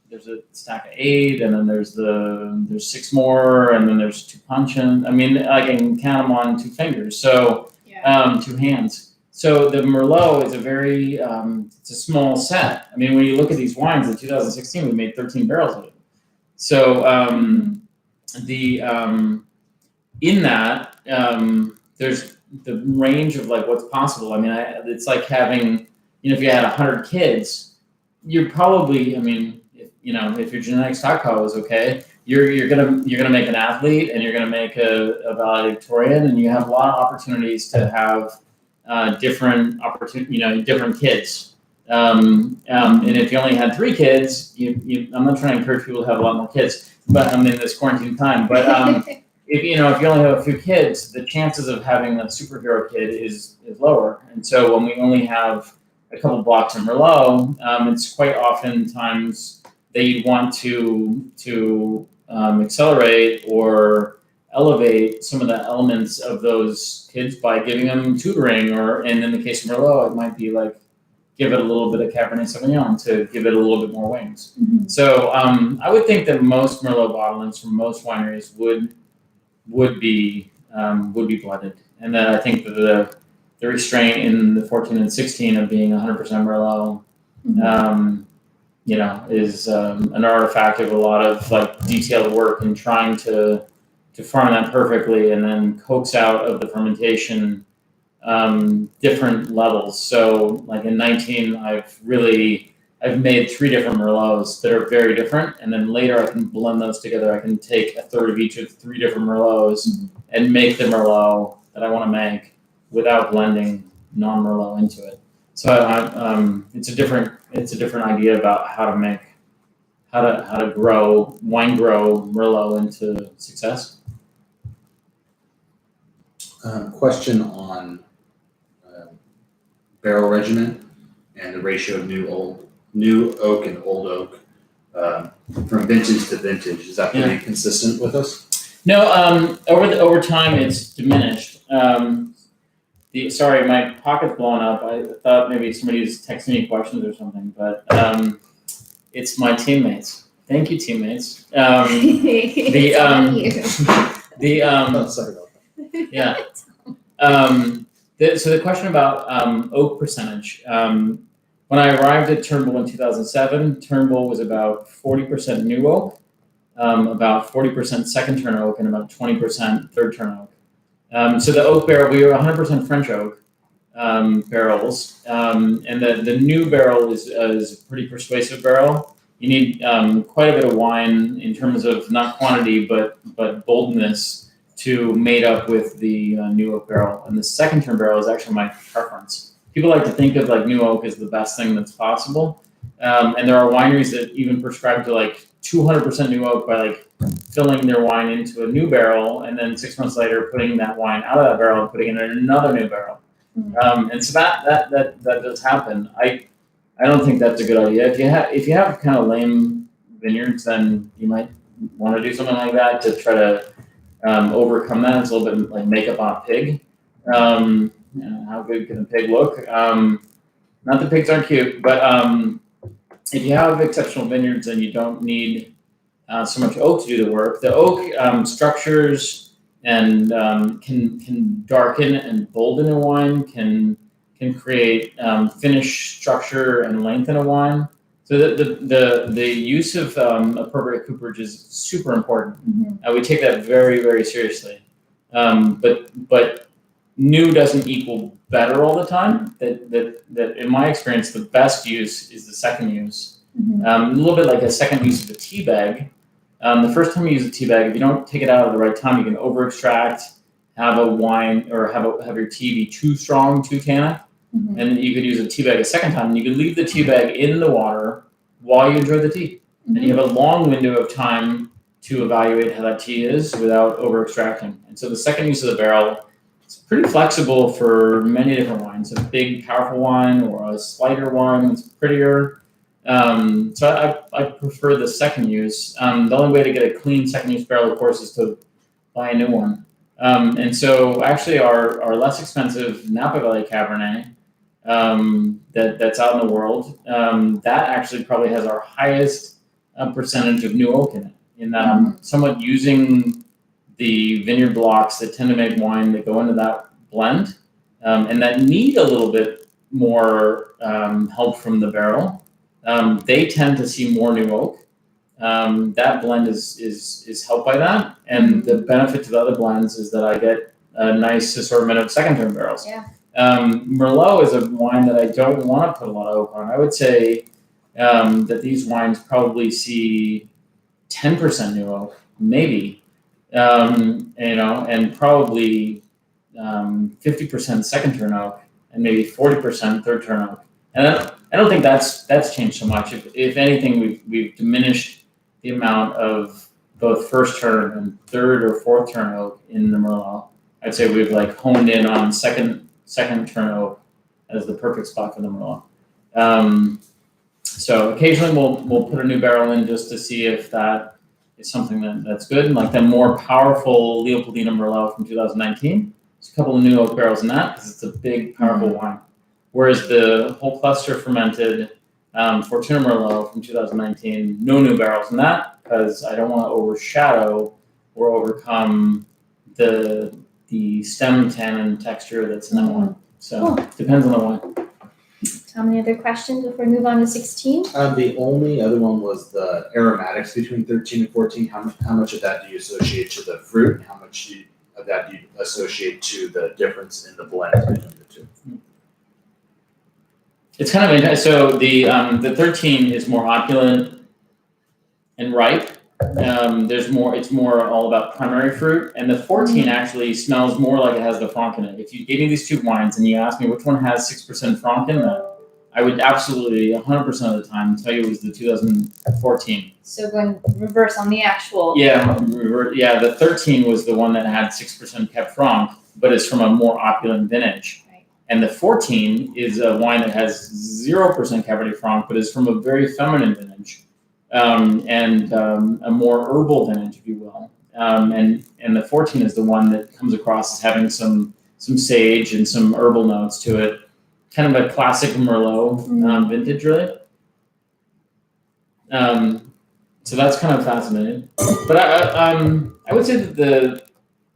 there's a stack of 8, and then there's 6 more, and then there's 2 puncheons. I mean, I can count them on 2 fingers. So, 2 hands. So the Merlot is it's a small set. I mean, when you look at these wines in 2016, we made 13 barrels of it. So in that, there's the range of like what's possible. I mean, it's like having, if you had 100 kids, you're probably, I mean, if your genetic stockpile is okay, you're gonna make an athlete, and you're gonna make a valedictorian, and you have a lot of opportunities to have different kids. And if you only had 3 kids, I'm not trying to encourage people to have a lot more kids, but I'm in this quarantine time. But if you only have a few kids, the chances of having a superhero kid is lower. And so when we only have a couple blocks of Merlot, it's quite oftentimes that you'd want to accelerate or elevate some of the elements of those kids by giving them tutoring, and in the case of Merlot, it might be like give it a little bit of Cabernet Sauvignon to give it a little bit more wings. So I would think that most Merlot bottlings from most wineries would be blended, and then I think that the restraint in the 14 and 16 of being 100% Merlot, is an artifact of a lot of like detailed work and trying to farm that perfectly, and then coax out of the fermentation different levels. So like in 19, I've made 3 different Merlots that are very different, and then later I can blend those together. I can take a third of each of 3 different Merlots and make the Merlot that I want to make without blending non-Merlot into it. it's a different idea about how to grow Merlot into success. Question on barrel regimen and the ratio of new oak and old oak from vintage to vintage. Is that pretty consistent with us? No, over time it's diminished. Sorry, my pocket's blowing up. I thought maybe somebody's texting me questions or something, but it's my teammates. Thank you, teammates. It's on you. Sorry about that. Yeah. So the question about oak percentage. When I arrived at Turnbull in 2007, Turnbull was about 40% new oak, about 40% second turn oak, and about 20% third turn oak. So the oak barrel, we were 100% French oak barrels, and the new barrel is a pretty persuasive barrel. You need quite a bit of wine in terms of not quantity, but boldness to mate up with the new oak barrel. And the second turn barrel is actually my preference. People like to think of like new oak as the best thing that's possible. And there are wineries that even prescribe to like 200% new oak by like filling their wine into a new barrel and then 6 months later putting that wine out of that barrel and putting it in another new barrel. And so that does happen. I don't think that's a good idea. If you have kind of lame vineyards, then you might want to do something like that to try to overcome that. It's a little bit like makeup on a pig. How good can a pig look? Not that pigs aren't cute, but if you have exceptional vineyards, then you don't need so much oak to do the work. The oak structures and can darken and bolden a wine, can create finish, structure, and length in a wine. So the use of appropriate cooperage is super important. We take that very, very seriously. But new doesn't equal better all the time. That in my experience, the best use is the second use. A little bit like a second use of a tea bag. The first time you use a tea bag, if you don't take it out at the right time, you can over extract, have a wine or have your tea be too strong, too tannic. And you could use a tea bag a second time, and you could leave the tea bag in the water while you enjoy the tea. And you have a long window of time to evaluate how that tea is without over extracting. And so the second use of the barrel, it's pretty flexible for many different wines. A big, powerful wine or a slighter wine that's prettier. So I prefer the second use. The only way to get a clean second use barrel, of course, is to buy a new one. And so actually our less expensive Napa Valley Cabernet that's out in the world, that actually probably has our highest percentage of new oak in it. In that I'm somewhat using the vineyard blocks that tend to make wine that go into that blend, and that need a little bit more help from the barrel. They tend to see more new oak. That blend is helped by that, and the benefit to the other blends is that I get a nice assortment of second turn barrels. Merlot is a wine that I don't want to put a lot of oak on. I would say that these wines probably see 10% new oak, maybe, and probably 50% second turn oak, and maybe 40% third turn oak. And I don't think that's changed so much. If anything, we've diminished the amount of both first turn and third or fourth turn oak in the Merlot. I'd say we've like honed in on second turn oak as the perfect spot for the Merlot. So occasionally we'll put a new barrel in just to see if that is something that's good. And like the more powerful Leopoldina Merlot from 2019, there's a couple of new oak barrels in that because it's a big, powerful wine. Whereas the whole cluster fermented Fortuna Merlot from 2019, no new barrels in that because I don't want to overshadow or overcome the stem tannin texture that's in that one. So it depends on the wine. How many other questions before we move on to 16? The only other one was the aromatics between 13 and 14. How much of that do you associate to the fruit, and how much of that do you associate to the difference in the blend between the two? It's kind of interesting. So the 13 is more opulent and ripe. It's more all about primary fruit, and the 14 actually smells more like it has the Franc in it. If you gave me these two wines and you asked me which one has 6% Franc in, the I would absolutely 100% of the time tell you it was the 2014. So going reverse on the actual. Yeah, the 13 was the one that had 6% Cab Franc, but it's from a more opulent vintage. Right. And the 14 is a wine that has 0% Cabernet Franc, but is from a very feminine vintage, and a more herbal vintage, if you will. And the 14 is the one that comes across as having some sage and some herbal notes to it. Kind of a classic Merlot vintage, really. So that's kind of fascinating. But I would say that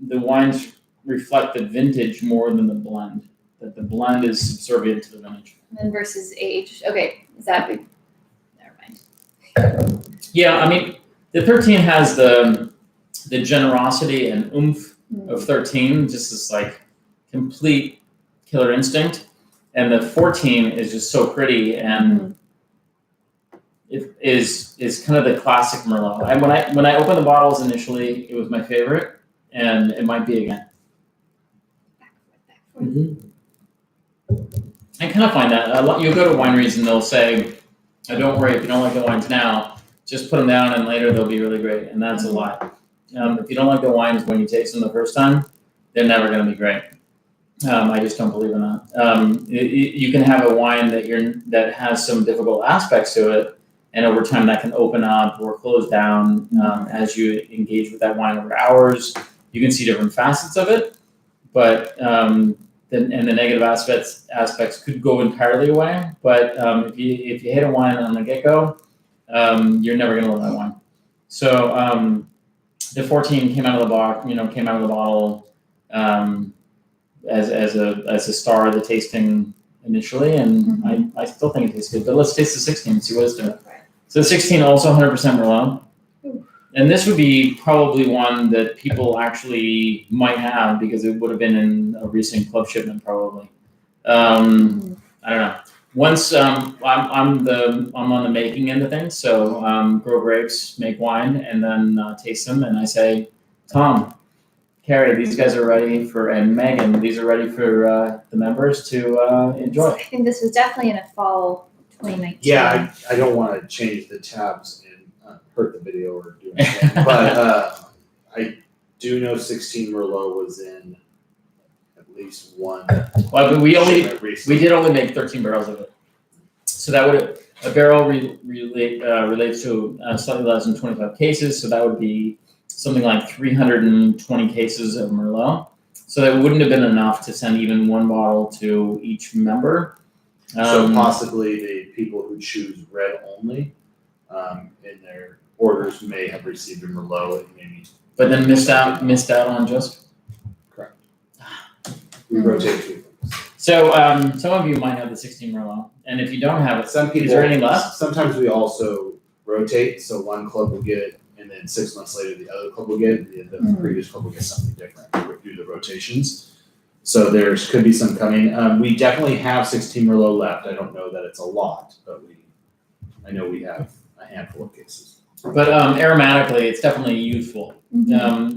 the wines reflect the vintage more than the blend. That the blend is subservient to the vintage. And then versus age. Okay, is that big? Never mind. Yeah, I mean, the 13 has the generosity and oomph of 13, just this like complete killer instinct. And the 14 is just so pretty, and it is kind of the classic Merlot. And when I opened the bottles initially, it was my favorite, and it might be again. I kind of find that you'll go to wineries and they'll say, "Oh, don't worry, if you don't like the wines now, just put them down, and later they'll be really great." And that's a lie. If you don't like the wines when you taste them the first time, they're never going to be great. I just don't believe in that. You can have a wine that has some difficult aspects to it, and over time that can open up or close down as you engage with that wine over hours. You can see different facets of it, but the negative aspects could go entirely away. But if you hate a wine on the get-go, you're never going to love that wine. So the 14 came out of the bottle. As a star of the tasting initially, and I still think it tastes good. But let's taste the 16 and see what it's doing. So the 16 also 100% Merlot, and this would be probably one that people actually might have because it would have been in a recent club shipment probably. I don't know. Once I'm on the making end of things, so grow grapes, make wine, and then taste them, and I say, Tom, Carrie, these guys are ready and Megan, these are ready for the members to enjoy. I think this was definitely in a fall 2019. Yeah, I don't want to change the tabs and hurt the video or do anything, but I do know 16 Merlot was in at least one. Well, but we did only make 13 barrels of it, so that would a barrel relates to slightly less than 25 cases, so that would be something like 320 cases of Merlot. So that wouldn't have been enough to send even one bottle to each member. So possibly the people who choose red only in their orders may have received a Merlot, maybe. But then missed out on just. Correct. We rotate two things. So some of you might have the 16 Merlot, and if you don't have it, is there any left? Sometimes we also rotate, so one club will get it, and then 6 months later the other club will get it, and the previous club will get something different. We do the rotations. So could be some coming. We definitely have 16 Merlot left. I don't know that it's a lot, but I know we have a handful of cases. But aromatically, it's definitely youthful.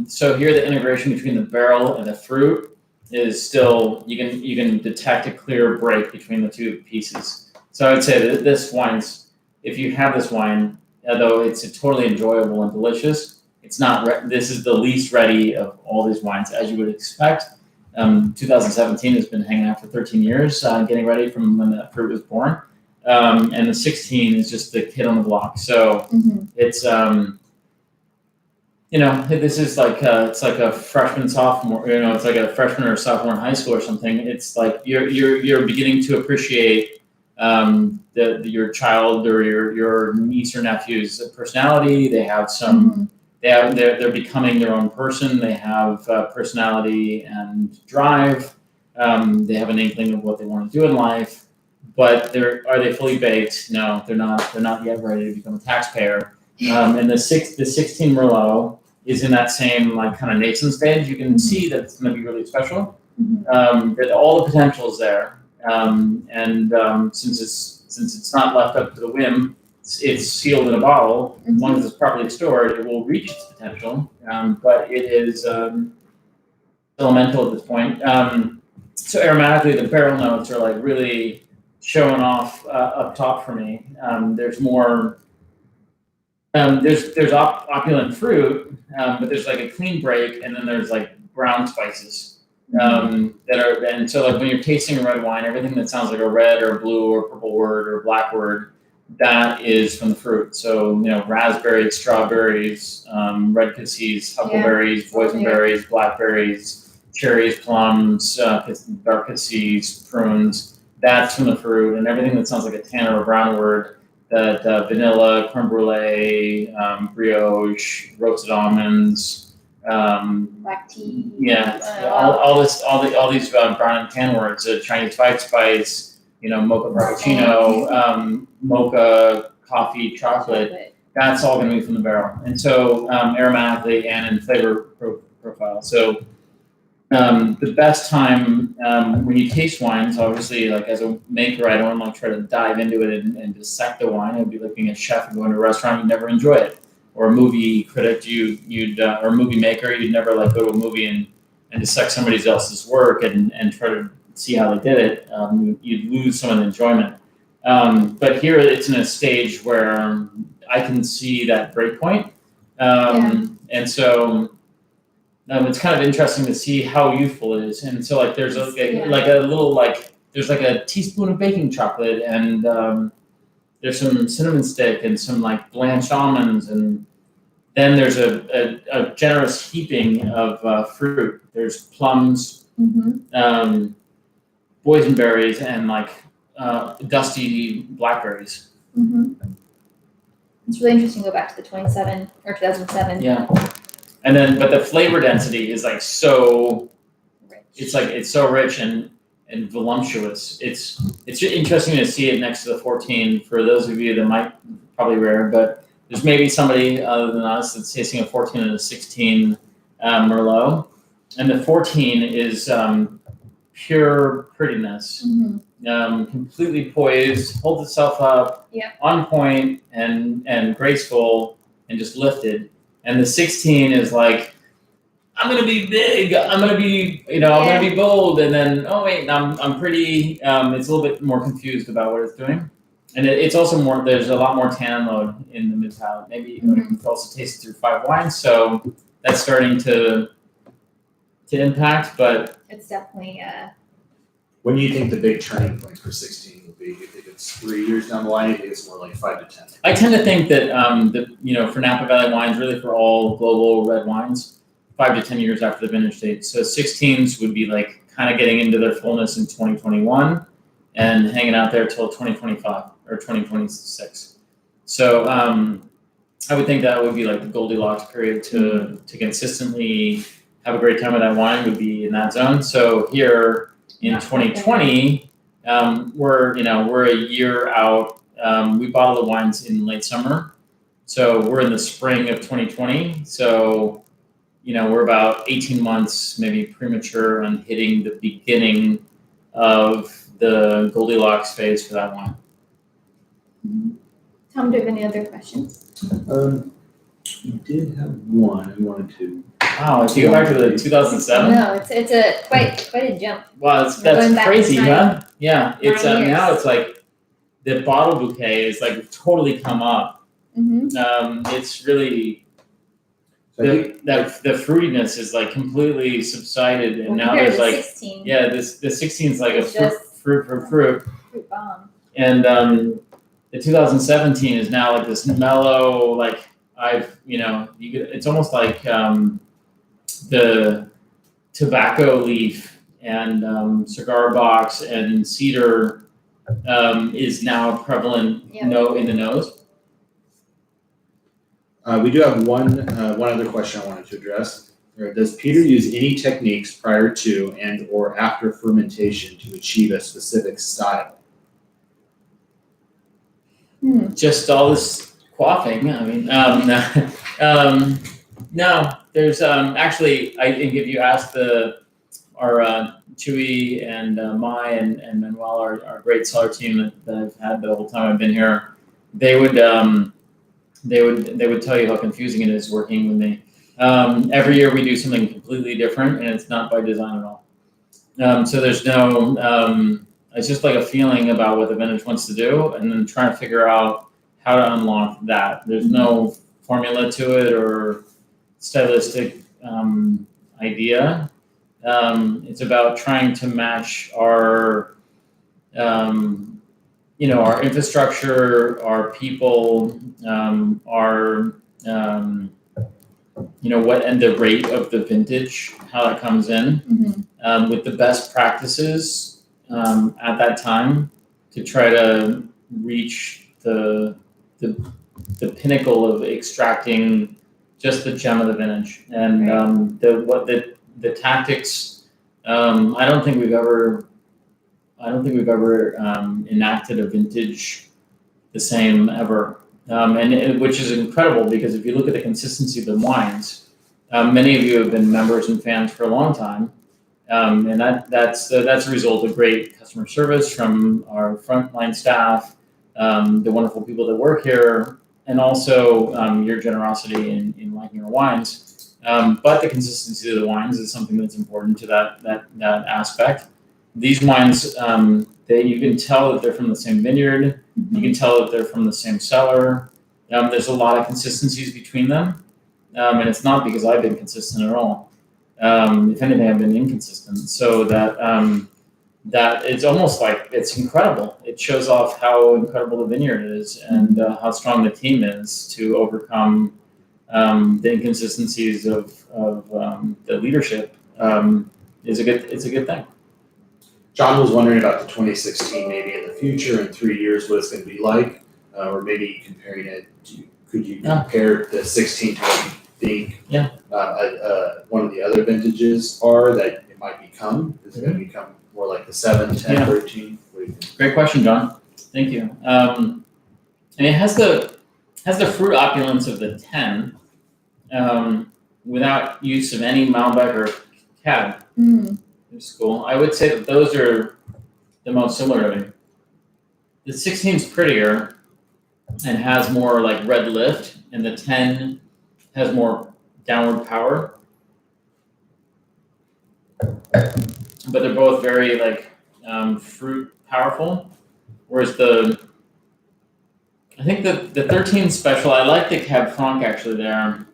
So here the integration between the barrel and the fruit is still, you can detect a clear break between the two pieces. So I would say that this wine's, if you have this wine, although it's totally enjoyable and delicious, it's not. This is the least ready of all these wines, as you would expect. 2017 has been hanging out for 13 years, getting ready from when the fruit was born, and the 16 is just the kid on the block. So it's this is like it's like a freshman sophomore. It's like a freshman or sophomore in high school or something. It's like you're beginning to appreciate your child or your niece or nephew's personality. They have some. They're becoming their own person. They have personality and drive. They have an inkling of what they want to do in life, but are they fully baked? No, they're not. They're not yet ready to become a taxpayer. And the 16 Merlot is in that same like kind of nascent stage. You can see that it's going to be really special. That all the potential is there, and since it's not left up to the whim. It's sealed in a bottle. As long as it's properly stored, it will reach its potential. But it is elemental at this point. So aromatically, the barrel notes are like really showing off up top for me. There's more. There's opulent fruit, but there's like a clean break, and then there's like brown spices that are. And so like when you're tasting a red wine, everything that sounds like a red or blue or purple word or black word, that is from the fruit. So raspberries, strawberries, red cassis, huckleberries, boysenberries, blackberries, cherries, plums, dark cassis, prunes. That's from the fruit, and everything that sounds like a tan or a brown word. That vanilla, creme brulee, brioche, roasted almonds, black tea. All these brown and tan words. Chinese white spice, mocha frappuccino, mocha coffee, chocolate. That's all going to be from the barrel, and so aromatically and in flavor profile. So. The best time when you taste wines, obviously, like as a maker, I don't try to dive into it and dissect the wine. I'd be looking at a chef and going to a restaurant, you'd never enjoy it. Or a movie critic, or a movie maker, you'd never go to a movie and dissect somebody else's work and try to see how they did it. You'd lose some of the enjoyment. But here it's in a stage where I can see that break point. And so it's kind of interesting to see how youthful it is. And so there's there's like a teaspoon of baking chocolate, and there's some cinnamon stick and some blanched almonds, and then there's a generous heaping of fruit. There's plums, boysenberries, and dusty blackberries. It's really interesting to go back to the 2007. Yeah. And then, but the flavor density is so rich. It's so rich and voluptuous. It's interesting to see it next to the 14. For those of you that might probably rare, but there's maybe somebody other than us that's tasting a 14 and a 16 Merlot, and the 14 is pure prettiness, completely poised, holds itself up, on point and graceful and just lifted. And the 16 is I'm gonna be big. I'm gonna be, I'm gonna be bold. And then, oh wait, I'm pretty. It's a little bit more confused about what it's doing, and it's also more. There's a lot more tannin load in the mid palate. Maybe you can also taste it through 5 wines, so that's starting to impact. But it's definitely. When do you think the big turning point for 16 will be? You think it's 3 years down the line? You think it's more like 5 to 10? I tend to think that for Napa Valley wines, really for all global red wines, 5 to 10 years after the vintage date. So 16s would be kind of getting into their fullness in 2021 and hanging out there till 2025 or 2026. So I would think that would be the Goldilocks period to consistently have a great time with that wine would be in that zone. So here in 2020, we're a year out. We bottle the wines in late summer, so we're in the spring of 2020. So we're about 18 months maybe premature on hitting the beginning of the Goldilocks phase for that wine. Tom, do you have any other questions? We did have one I wanted to. Wow, if you go back to the 2007. No, it's a quite a jump. Wow, that's crazy, huh? Yeah, it's now it's the bottle bouquet is totally come up. It's really the fruitiness is fruitiness is completely subsided, and now there's 16. the 16 is a fruit. Fruit bomb. And the 2017 is now this mellow it's almost like the tobacco leaf and cigar box and cedar is now prevalent in the nose. We do have one other question I wanted to address. Does Peter use any techniques prior to and or after fermentation to achieve a specific style? Just all this quaffing. I mean, no. There's actually, if you ask our Chewy and Mai and Manuel, our great cellar team that I've had the whole time I've been here, they would tell you how confusing it is working with me. Every year we do something completely different, and it's not by design at all. So there's no It's just like a feeling about what the vintage wants to do, and then trying to figure out how to unlock that. There's no formula to it or stylistic idea. It's about trying to match our, our infrastructure, our people, our, what and the rate of the vintage, how that comes in, with the best practices at that time to try to reach the pinnacle of extracting just the gem of the vintage. And the tactics. I don't think we've ever enacted a vintage the same ever, which is incredible because if you look at the consistency of the wines, many of you have been members and fans for a long time, and that's a result of great customer service from our frontline staff, the wonderful people that work here, and also your generosity in liking our wines. But the consistency of the wines is something that's important to that aspect. These wines, you can tell that they're from the same vineyard. You can tell that they're from the same cellar. There's a lot of consistencies between them, and it's not because I've been consistent at all. If anything, I've been inconsistent. So that it's almost like it's incredible. It shows off how incredible the vineyard is and how strong the team is to overcome the inconsistencies of the leadership. It's a good thing. John was wondering about the 2016, maybe in the future, in 3 years, what it's going to be like, or maybe comparing it to, could you compare the 16 to what you think one of the other vintages are that it might become? Is it going to become more like the 7, 10, 13? What do you think? Great question, John. Thank you. And it has the fruit opulence of the 10 without use of any Malbec or Cab. It's cool. I would say that those are the most similar to me. The 16 is prettier and has more like red lift, and the 10 has more downward power. But they're both very like fruit powerful. Whereas I think the 13 special, I like the Cab Franc actually there.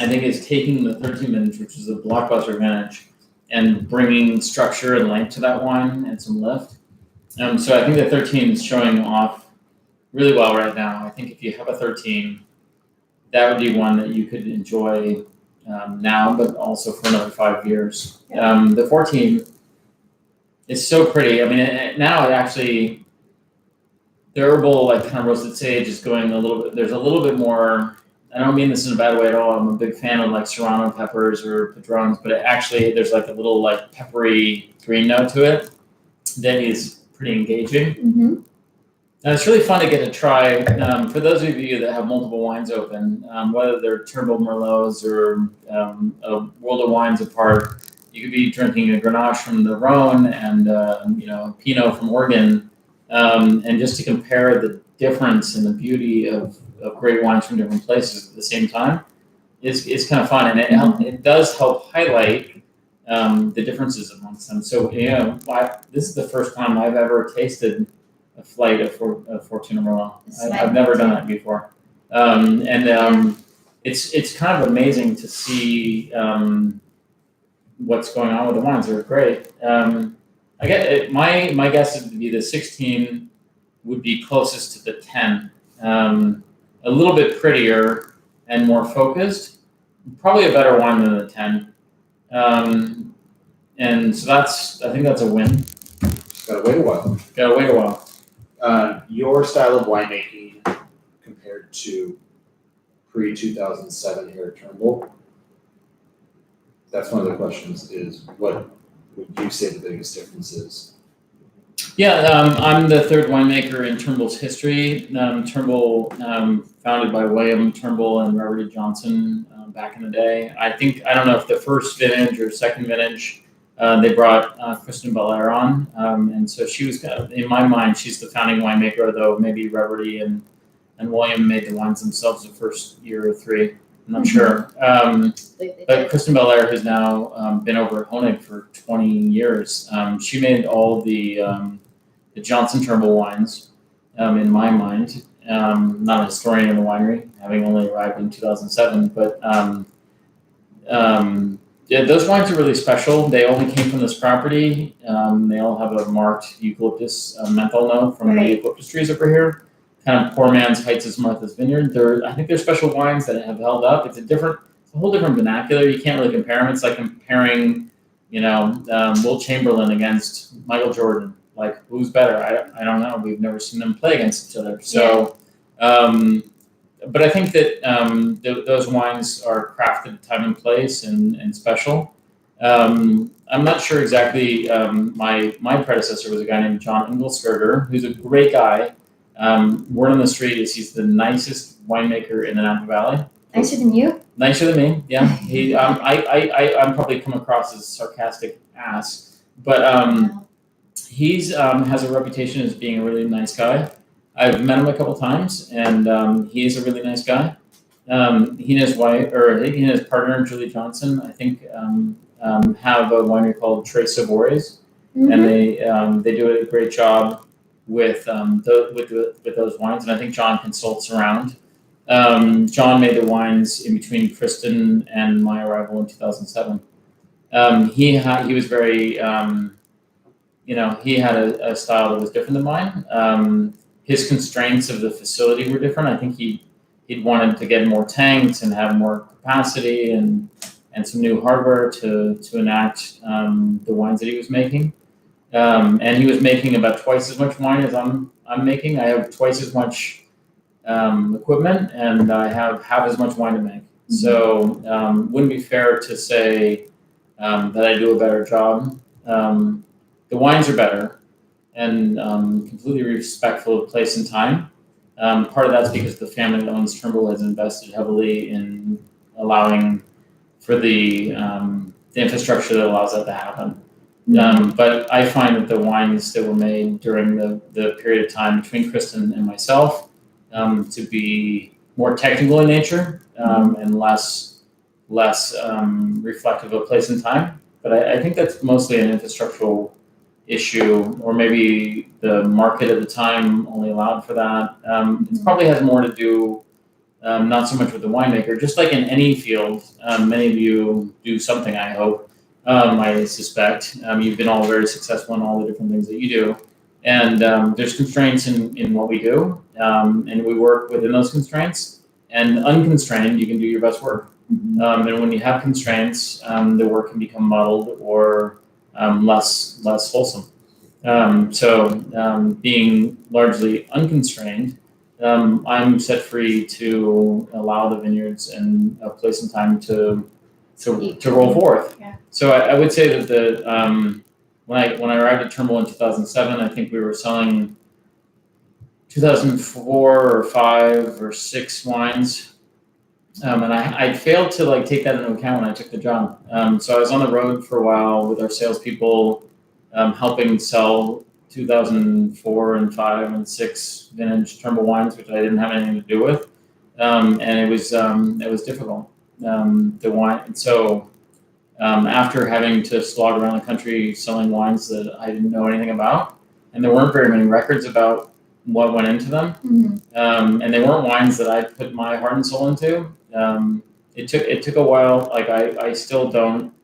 I think it's taking the 13 vintage, which is a blockbuster vintage, and bringing structure and length to that wine and some lift. So I think the 13 is showing off really well right now. I think if you have a 13, that would be one that you could enjoy now, but also for another 5 years. The 14 is so pretty. I mean, now it actually, the herbal, like kind of roasted sage is going a little bit, there's a little bit more. I don't mean this in a bad way at all. I'm a big fan of like serrano peppers or padrones, but there's like a little like peppery green note to it that is pretty engaging. And it's really fun to get to try. For those of you that have multiple wines open, whether they're Turnbull Merlots or a World of Wines apart, you could be drinking a Grenache from the Rhone and a Pinot from Oregon, and just to compare the difference and the beauty of great wines from different places at the same time is kind of fun, and it does help highlight the differences amongst them. So this is the first time I've ever tasted a flight of Fortuna Merlot. I've never done that before, it's kind of amazing to see what's going on with the wines. They're great. I get it, my guess would be the 16 would be closest to the 10. A little bit prettier and more focused, probably a better wine than the 10. And so I think that's a win. Gotta wait a while. Your style of winemaking compared to pre-2007 here at Turnbull, that's one of the questions, is what would you say the biggest difference is? Yeah, I'm the third winemaker in Turnbull's history. Turnbull, founded by William Turnbull and Robert Johnson back in the day. I don't know if the first vintage or second vintage, they brought Kristen Belair on. And so she was, in my mind, she's the founding winemaker, though maybe Robert and William made the wines themselves the first year or 3. I'm not sure. But Kristen Belair has now been over at Honig for 20 years. She made all the the Johnson Turnbull wines, in my mind. Not a historian in the winery, having only arrived in 2007, but yeah, those wines are really special. They only came from this property. They all have a marked eucalyptus menthol note from the eucalyptus trees over here. Kind of poor man's Heights' Martha's Vineyard. I think they're special wines that have held up. It's a whole different vernacular. You can't really compare them. It's like comparing, Will Chamberlain against Michael Jordan. Like, who's better? I don't know. We've never seen them play against each other. So, but I think that those wines are crafted at time and place and special. I'm not sure exactly. My predecessor was a guy named John Inglesgerger, who's a great guy. Word on the street is he's the nicest winemaker in the Napa Valley. Nicer than you? Nicer than me, yeah. I'm probably come across as a sarcastic ass, but he's has a reputation as being a really nice guy. I've met him a couple times, and he's a really nice guy. He and his wife, or he and his partner Julie Johnson, I think, have a winery called Tres Sabores, and they do a great job with those wines, and I think John consults around. John made the wines in between Kristen and my arrival in 2007. He was very, he had a style that was different than mine. His constraints of the facility were different. I think he'd wanted to get more tanks and have more capacity and some new hardware to enact the wines that he was making. And he was making about twice as much wine as I'm making. I have twice as much equipment, and I have half as much wine to make. So wouldn't be fair to say that I do a better job. The wines are better and completely respectful of place and time. Part of that's because the family that owns Turnbull has invested heavily in allowing for the infrastructure that allows that to happen. But I find that the wines that were made during the period of time between Kristen and myself to be more technical in nature and less reflective of place and time. But I think that's mostly an infrastructural issue, or maybe the market at the time only allowed for that. It probably has more to do not so much with the winemaker, just like in any field. Many of you do something, I hope. I suspect you've been all very successful in all the different things that you do. And there's constraints in what we do, and we work within those constraints. And unconstrained, you can do your best work. And when you have constraints, the work can become muddled or less wholesome. So being largely unconstrained, I'm set free to allow the vineyards and a place and time to roll forth. Yeah. So I would say that when I arrived at Turnbull in 2007, I think we were selling 2004 or 5 or 6 wines. And I failed to take that into account when I took the job. So I was on the road for a while with our salespeople, helping sell 2004 and 5 and 6 vintage Turnbull wines, which I didn't have anything to do with, and it was difficult. The wine, and so after having to slog around the country selling wines that I didn't know anything about, and there weren't very many records about what went into them, and they weren't wines that I put my heart and soul into. It took a while. I still don't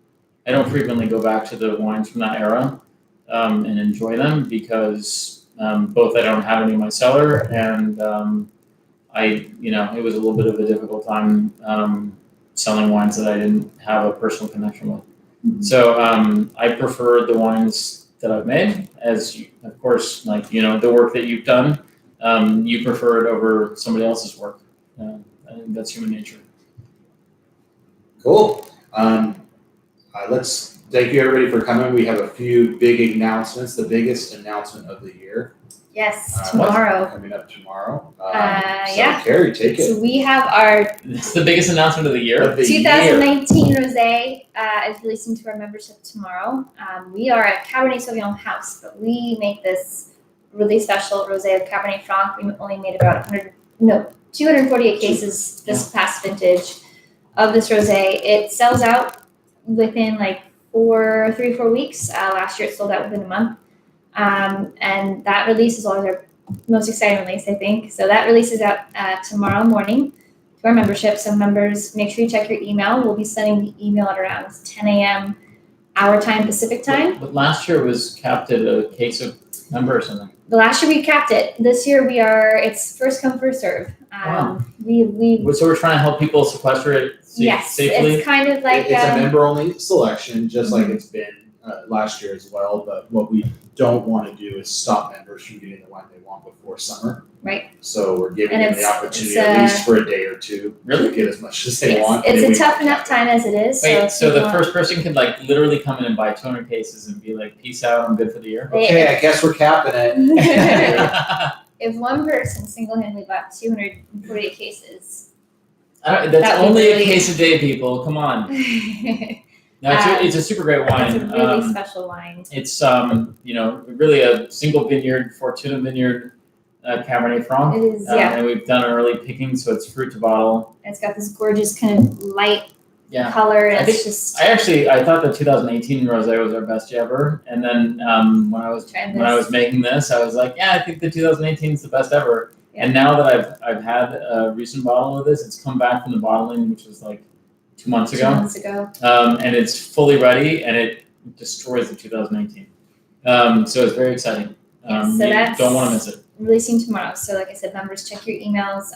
frequently go back to the wines from that era and enjoy them because both I don't have any in my cellar, and it was a little bit of a difficult time selling wines that I didn't have a personal connection with. So I prefer the wines that I've made, as of course, the work that you've done, you prefer it over somebody else's work. I think that's human nature. Cool. Let's thank you everybody for coming. We have a few big announcements. The biggest announcement of the year. Yes, tomorrow. Coming up tomorrow. Yeah. Carrie, take it. So we have our It's the biggest announcement of the year. 2019 Rosé is releasing to our membership tomorrow. We are a Cabernet Sauvignon house, but we make this really special Rosé of Cabernet Franc. We only made about 248 cases this past vintage of this Rosé. It sells out within 3 or 4 weeks. Last year it sold out within a month. And that release is always our most exciting release, I think. So that releases out tomorrow morning to our membership. So members, make sure you check your email. We'll be sending the email at around 10 a.m. our time, Pacific time. But last year was capped at a case of member or something. The last year we capped it. This year it's first come, first serve. Wow. We So we're trying to help people sequester it safely. It's kind of like It's a member-only selection, just like it's been last year as well. But what we don't want to do is stop members from getting the wine they want before summer. Right. So we're giving And them the opportunity at least for a day or two to get as much as they want. It's a tough enough time as it is. Wait, so the first person can like literally come in and buy 200 cases and be like, peace out, I'm good for the year? Okay, I guess we're capping it. If one person single-handedly bought 248 cases. That's That would only really- a case a day, people. Come on. No, it's a super great wine. It's a really special wine. It's really a single vineyard, Fortuna vineyard Cabernet Franc. It is, yeah. And we've done early picking, so it's fruit to bottle. It's got this gorgeous kind of light Yeah. color. I And think- it's just I thought the 2018 rosé was our best ever, and then when I was making this, I was like, yeah, I think the 2018 is the best ever. Yeah. And now that I've had a recent bottle of this, it's come back from the bottling, which was like 2 months 2 ago. months ago. And it's fully ready, and it destroys the 2018. So it's very exciting. Yes, so You that's- don't want to miss it. Releasing tomorrow. So like I said, members, check your emails.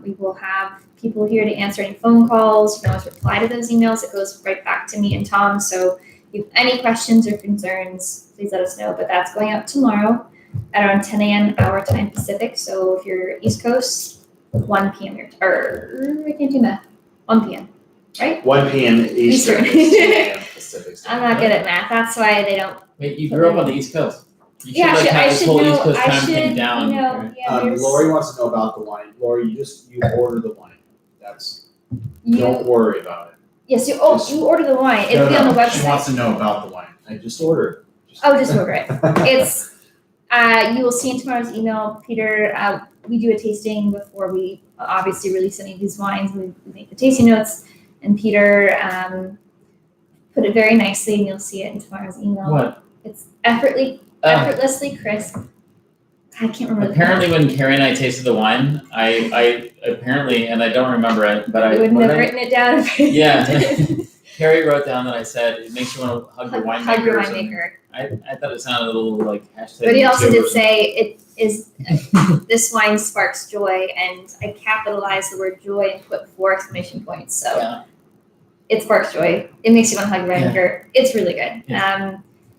We will have people here to answer any phone calls. You can always reply to those emails. It goes right back to me and Tom. So if you have any questions or concerns, please let us know. But that's going out tomorrow at around 10 a.m. our time Pacific. So if you're East Coast, 1 p.m. I can't do math. 1 p.m. Right? 1 p.m. Eastern. 2 a.m. Pacific. I'm not good at math. That's why they don't. Wait, you grew up on the East Coast. You should Yeah, like have I this should whole know. East Coast I time thing should, down. yeah. There's Lori wants to know about the wine. Lori, you order the wine. Don't worry about it. Yes, you order the wine. It'll be on the website. She wants to know about the wine. I just ordered. Just order it. It's you will see in tomorrow's email, Peter. We do a tasting before we obviously release any of these wines. We make the tasting notes, and Peter put it very nicely, and you'll see it in tomorrow's email. What? It's effortlessly crisp. I can't remember. Apparently, when Carrie and I tasted the wine, I apparently, and I don't remember it, but I wouldn't have written it down. Yeah. Carrie wrote down that I said it makes you want to hug your winemaker. Hug your or something. winemaker. I thought it sounded a little like hashtag. But he also too, did or say it is this wine sparks joy, and I capitalized the word joy and put 4 exclamation points. So Yeah. it sparks joy. It makes you want to hug your winemaker. It's really good. Yeah.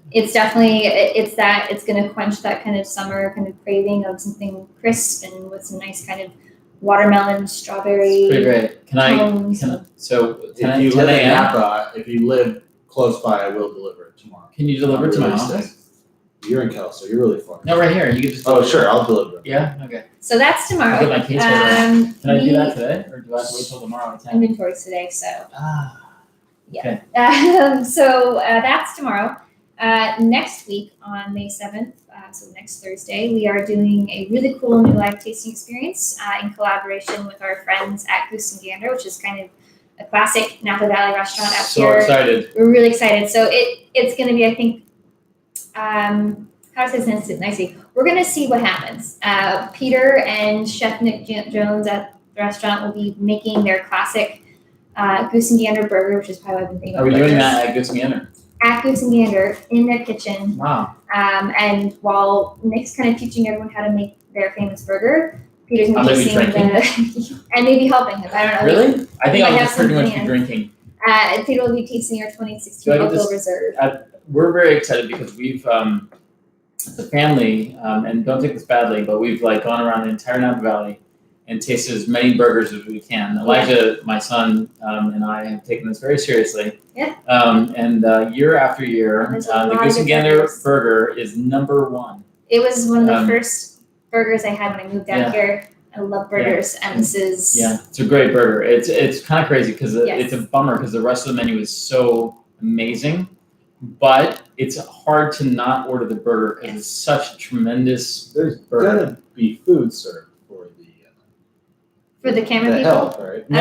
It's definitely it's going to quench that kind of summer kind of craving of something crisp and with some nice kind of watermelon, strawberry. Pretty great. Can I? tones. So If 10 you live in 10 a.m. Napa, if you live close by, I will deliver it tomorrow. Can you deliver it to my Release office? day. You're in Kelso. You're really far. No, right here. You can just. Oh, sure. I'll deliver it. Yeah. Okay. So that's I'll tomorrow. get my case order. Can I do we- that today, or do I have to wait till tomorrow at 10? Inventories today, so Ah. yeah. So that's tomorrow. Next week on May 7th, so next Thursday, we are doing a really cool new live tasting experience in collaboration with our friends at Goose and Gander, which is kind of a classic Napa Valley restaurant out So here. excited. We're really excited. So it's going to be, I think, how to say this nicely? We're going to see what happens. Peter and Chef Nick Jones at the restaurant will be making their classic Goose and Gander burger, which is probably why I've been thinking Are we about doing this. that at Goose and Gander? At Goose and Gander in their kitchen. Wow. And while Nick's kind of teaching everyone how to make their famous burger, Peter's I'll going to maybe be tasting and maybe helping him. I don't know. Really? I think might I'll have just pretty some much be plans. drinking. Peter will be tasting our 2016 Do I get Local this- Reserve. We're very excited because we've, the family, and don't take this badly, but we've like gone around the entire Napa Valley and tasted as many burgers as we can. Elijah, my son, and I have taken this very seriously. Yeah. And year after year, There's a the lot Goose of and Gander burgers. burger is number one. It was one of the Um, first burgers I had when I moved down Yeah. here. I love burgers, and this is Yeah, it's a great burger. It's kind of crazy because Yes. it's a bummer because the rest of the menu is so amazing, but it's hard to not order the burger because Yes. it's such a tremendous There's burger. gonna be food served for for the camera the people. help, right? No.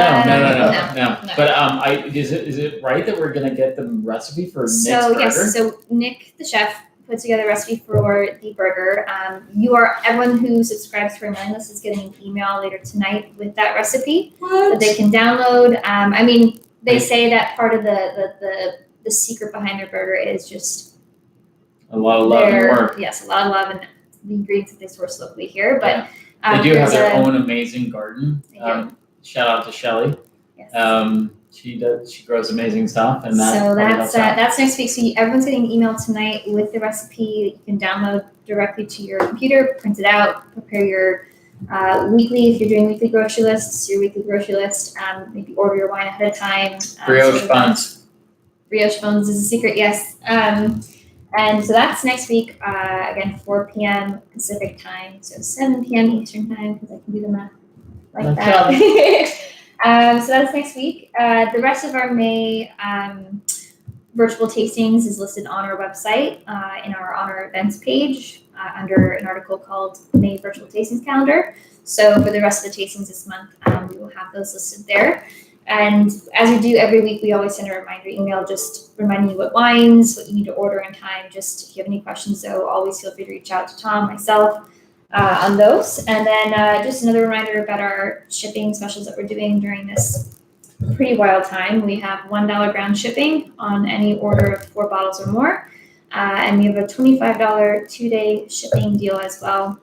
no. But is it right that we're gonna get the recipe for Nick's So burger? yes, so Nick, the chef, put together a recipe for the burger. Everyone who subscribes to our mailing list is getting an email later tonight with that recipe that they can download. They say that part of the secret behind their burger is just a lot of love and work. Yes, a lot of love and the ingredients that they source locally here. But they do have their own amazing garden. Shout out to Shelly. Yes. She grows amazing stuff, and that's next week. So everyone's getting an email tonight with the recipe that you can download directly to your computer, print it out, prepare your weekly, if you're doing weekly grocery lists, your weekly grocery list, maybe order your wine ahead of time. Brioche buns. Brioche buns is a secret, yes. And so that's next week, again, 4 p.m. Pacific time, so 7 p.m. Eastern time, because I can do the math like that. So that's next week. The rest of our May virtual tastings is listed on our website on our events page under an article called May Virtual Tastings Calendar. So for the rest of the tastings this month, we will have those listed there. And as we do every week, we always send a reminder email just reminding you what wines, what you need to order in time. Just if you have any questions, though, always feel free to reach out to Tom, myself, on those. And then just another reminder about our shipping specials that we're doing during this pretty wild time. We have $1 ground shipping on any order of 4 bottles or more. And we have a $25 2-day shipping deal as well,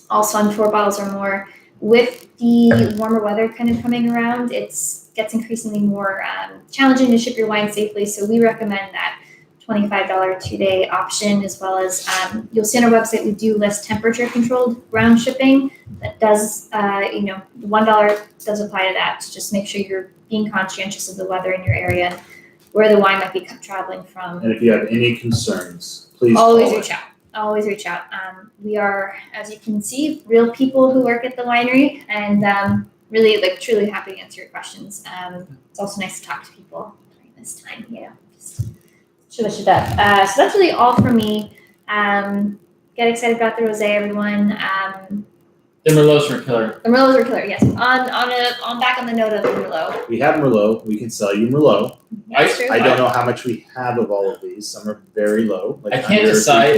also on 4 bottles or more. With the warmer weather kind of coming around, it gets increasingly more challenging to ship your wine safely. So we recommend that $25 2-day option, as well as you'll see on our website we do list temperature controlled ground shipping. That does, the $1 does apply to that. So just make sure you're being conscientious of the weather in your area and where the wine might be traveling from. And if you have any concerns, please always reach out. Always reach out. We are, as you can see, real people who work at the winery, and really, truly happy to answer your questions. It's also nice to talk to people during this time. Just switch it up. So that's really all for me. Get excited about the rosé, everyone. The Merlots are killer. The Merlots are killer. Yes. On back on the note of the Merlot. We have Merlot. We can sell you Merlot. That's true. I don't know how much we have of all of these. Some are very low. I can't decide.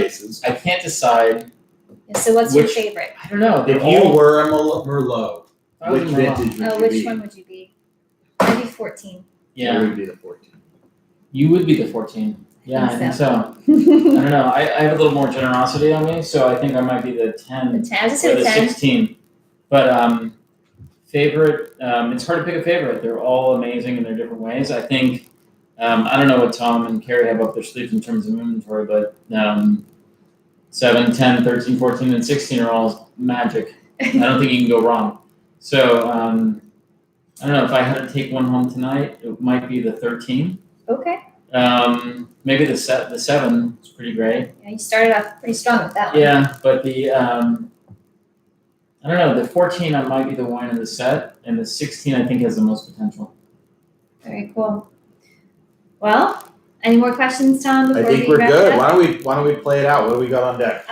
Yeah, so what's your favorite? I don't know. If you were a Merlot, which vintage would you be? Which one would you be? I'd be 14. Yeah. You would be the 14. You would be the 14. Yeah, I think so. I don't know. I have a little more generosity on me, so I think I might be the 10. The 10. I was going to say the 10. 16. But favorite, it's hard to pick a favorite. They're all amazing in their different ways. I think, I don't know what Tom and Carrie have up their sleeves in terms of inventory, but 7, 10, 13, 14, and 16 are all magic. I don't think you can go wrong. So I don't know. If I had to take one home tonight, it might be the 13. Okay. Maybe the 7 is pretty great. Yeah, you started off pretty strong with that one. Yeah, but the I don't know, the 14 might be the wine of the set, and the 16 I think has the most potential. Very cool. Well, any more questions, Tom? I think we're good. Why don't we play it out? What do we got on deck?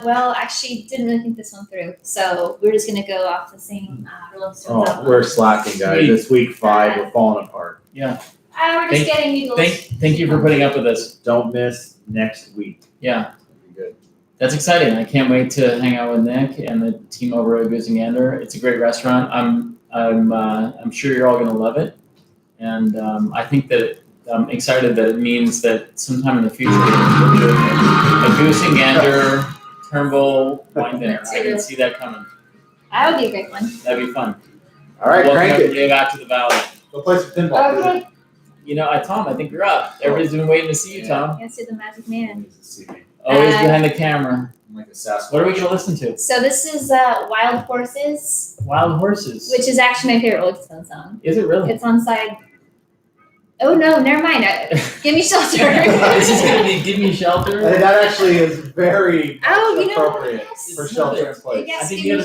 Well, actually, didn't really think this one through, so we're just gonna go off the same Rolling Stones. Oh, we're slacking, guys. It's week 5. We're falling apart. Yeah. We're just getting you. Thank you for putting up with us. Don't miss next week. Yeah. That'll be good. That's exciting. I can't wait to hang out with Nick and the team over at Goose and Gander. It's a great restaurant. I'm sure you're all gonna love it, and I think that I'm excited that it means that sometime in the future we'll do a Goose and Gander Turnbull wine dinner. I can see that coming. That would be a great one. That'd be fun. All right, crank it. Get back to the valley. Go play some pinball. Okay. You know, Tom, I think you're up. Everybody's been waiting to see you, Tom. Yes, you're the magic man. See me. Always behind the camera. I'm like a Sasquatch. What are we going to listen to? So this is Wild Horses. Wild Horses. Which is actually my favorite Rolling Stones song. Is it really? It's on side... Oh, no, never mind. Give Me Shelter. This is going to be Give Me Shelter? That actually is very appropriate yes. for Shelter in Place. Yes, I think you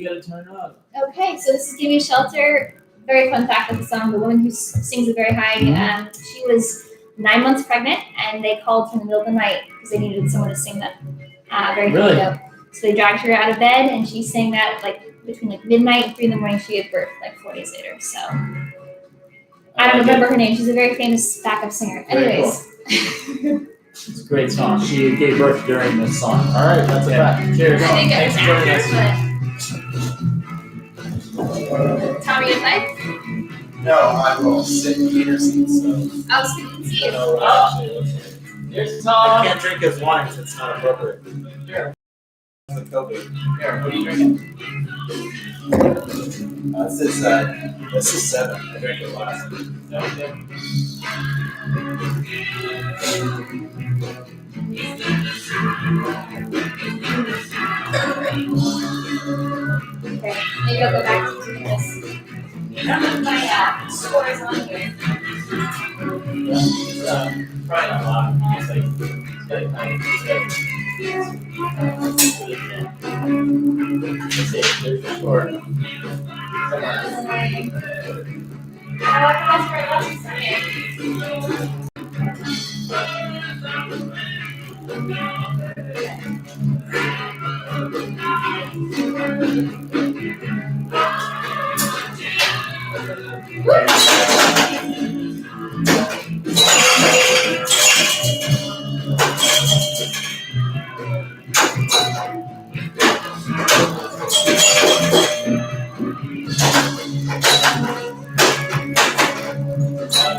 got to turn it up. Okay, so this is Give Me Shelter. Very fun fact of the song. The woman who sings it very high, she was 9 months pregnant, and they called from the middle of the night because they needed someone to sing that very really? up. So they dragged her out of bed, and she sang that between midnight and 3 in the morning. She gave birth 4 days later. So I don't remember her name. She's a very famous backup singer. Very Anyways, cool. It's a great song. She gave birth during this song. All right, that's a fact. Cheers. I didn't get Thanks an for joining us. actor, but Tommy and Mike. No, I will sit in your seat, so. I'll see you. Oh, here's I Tom. can't drink his wine because it's not appropriate. Here, It's a COVID. here. What are you drinking? This is 7. I drank it last. Okay. Okay, maybe I'll go back to doing this. None of my scores on here. It's probably not a lot. It's like, it's like, let's see, there's the score.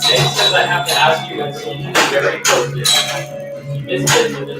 Jake says I have to ask you guys something very important. He visited with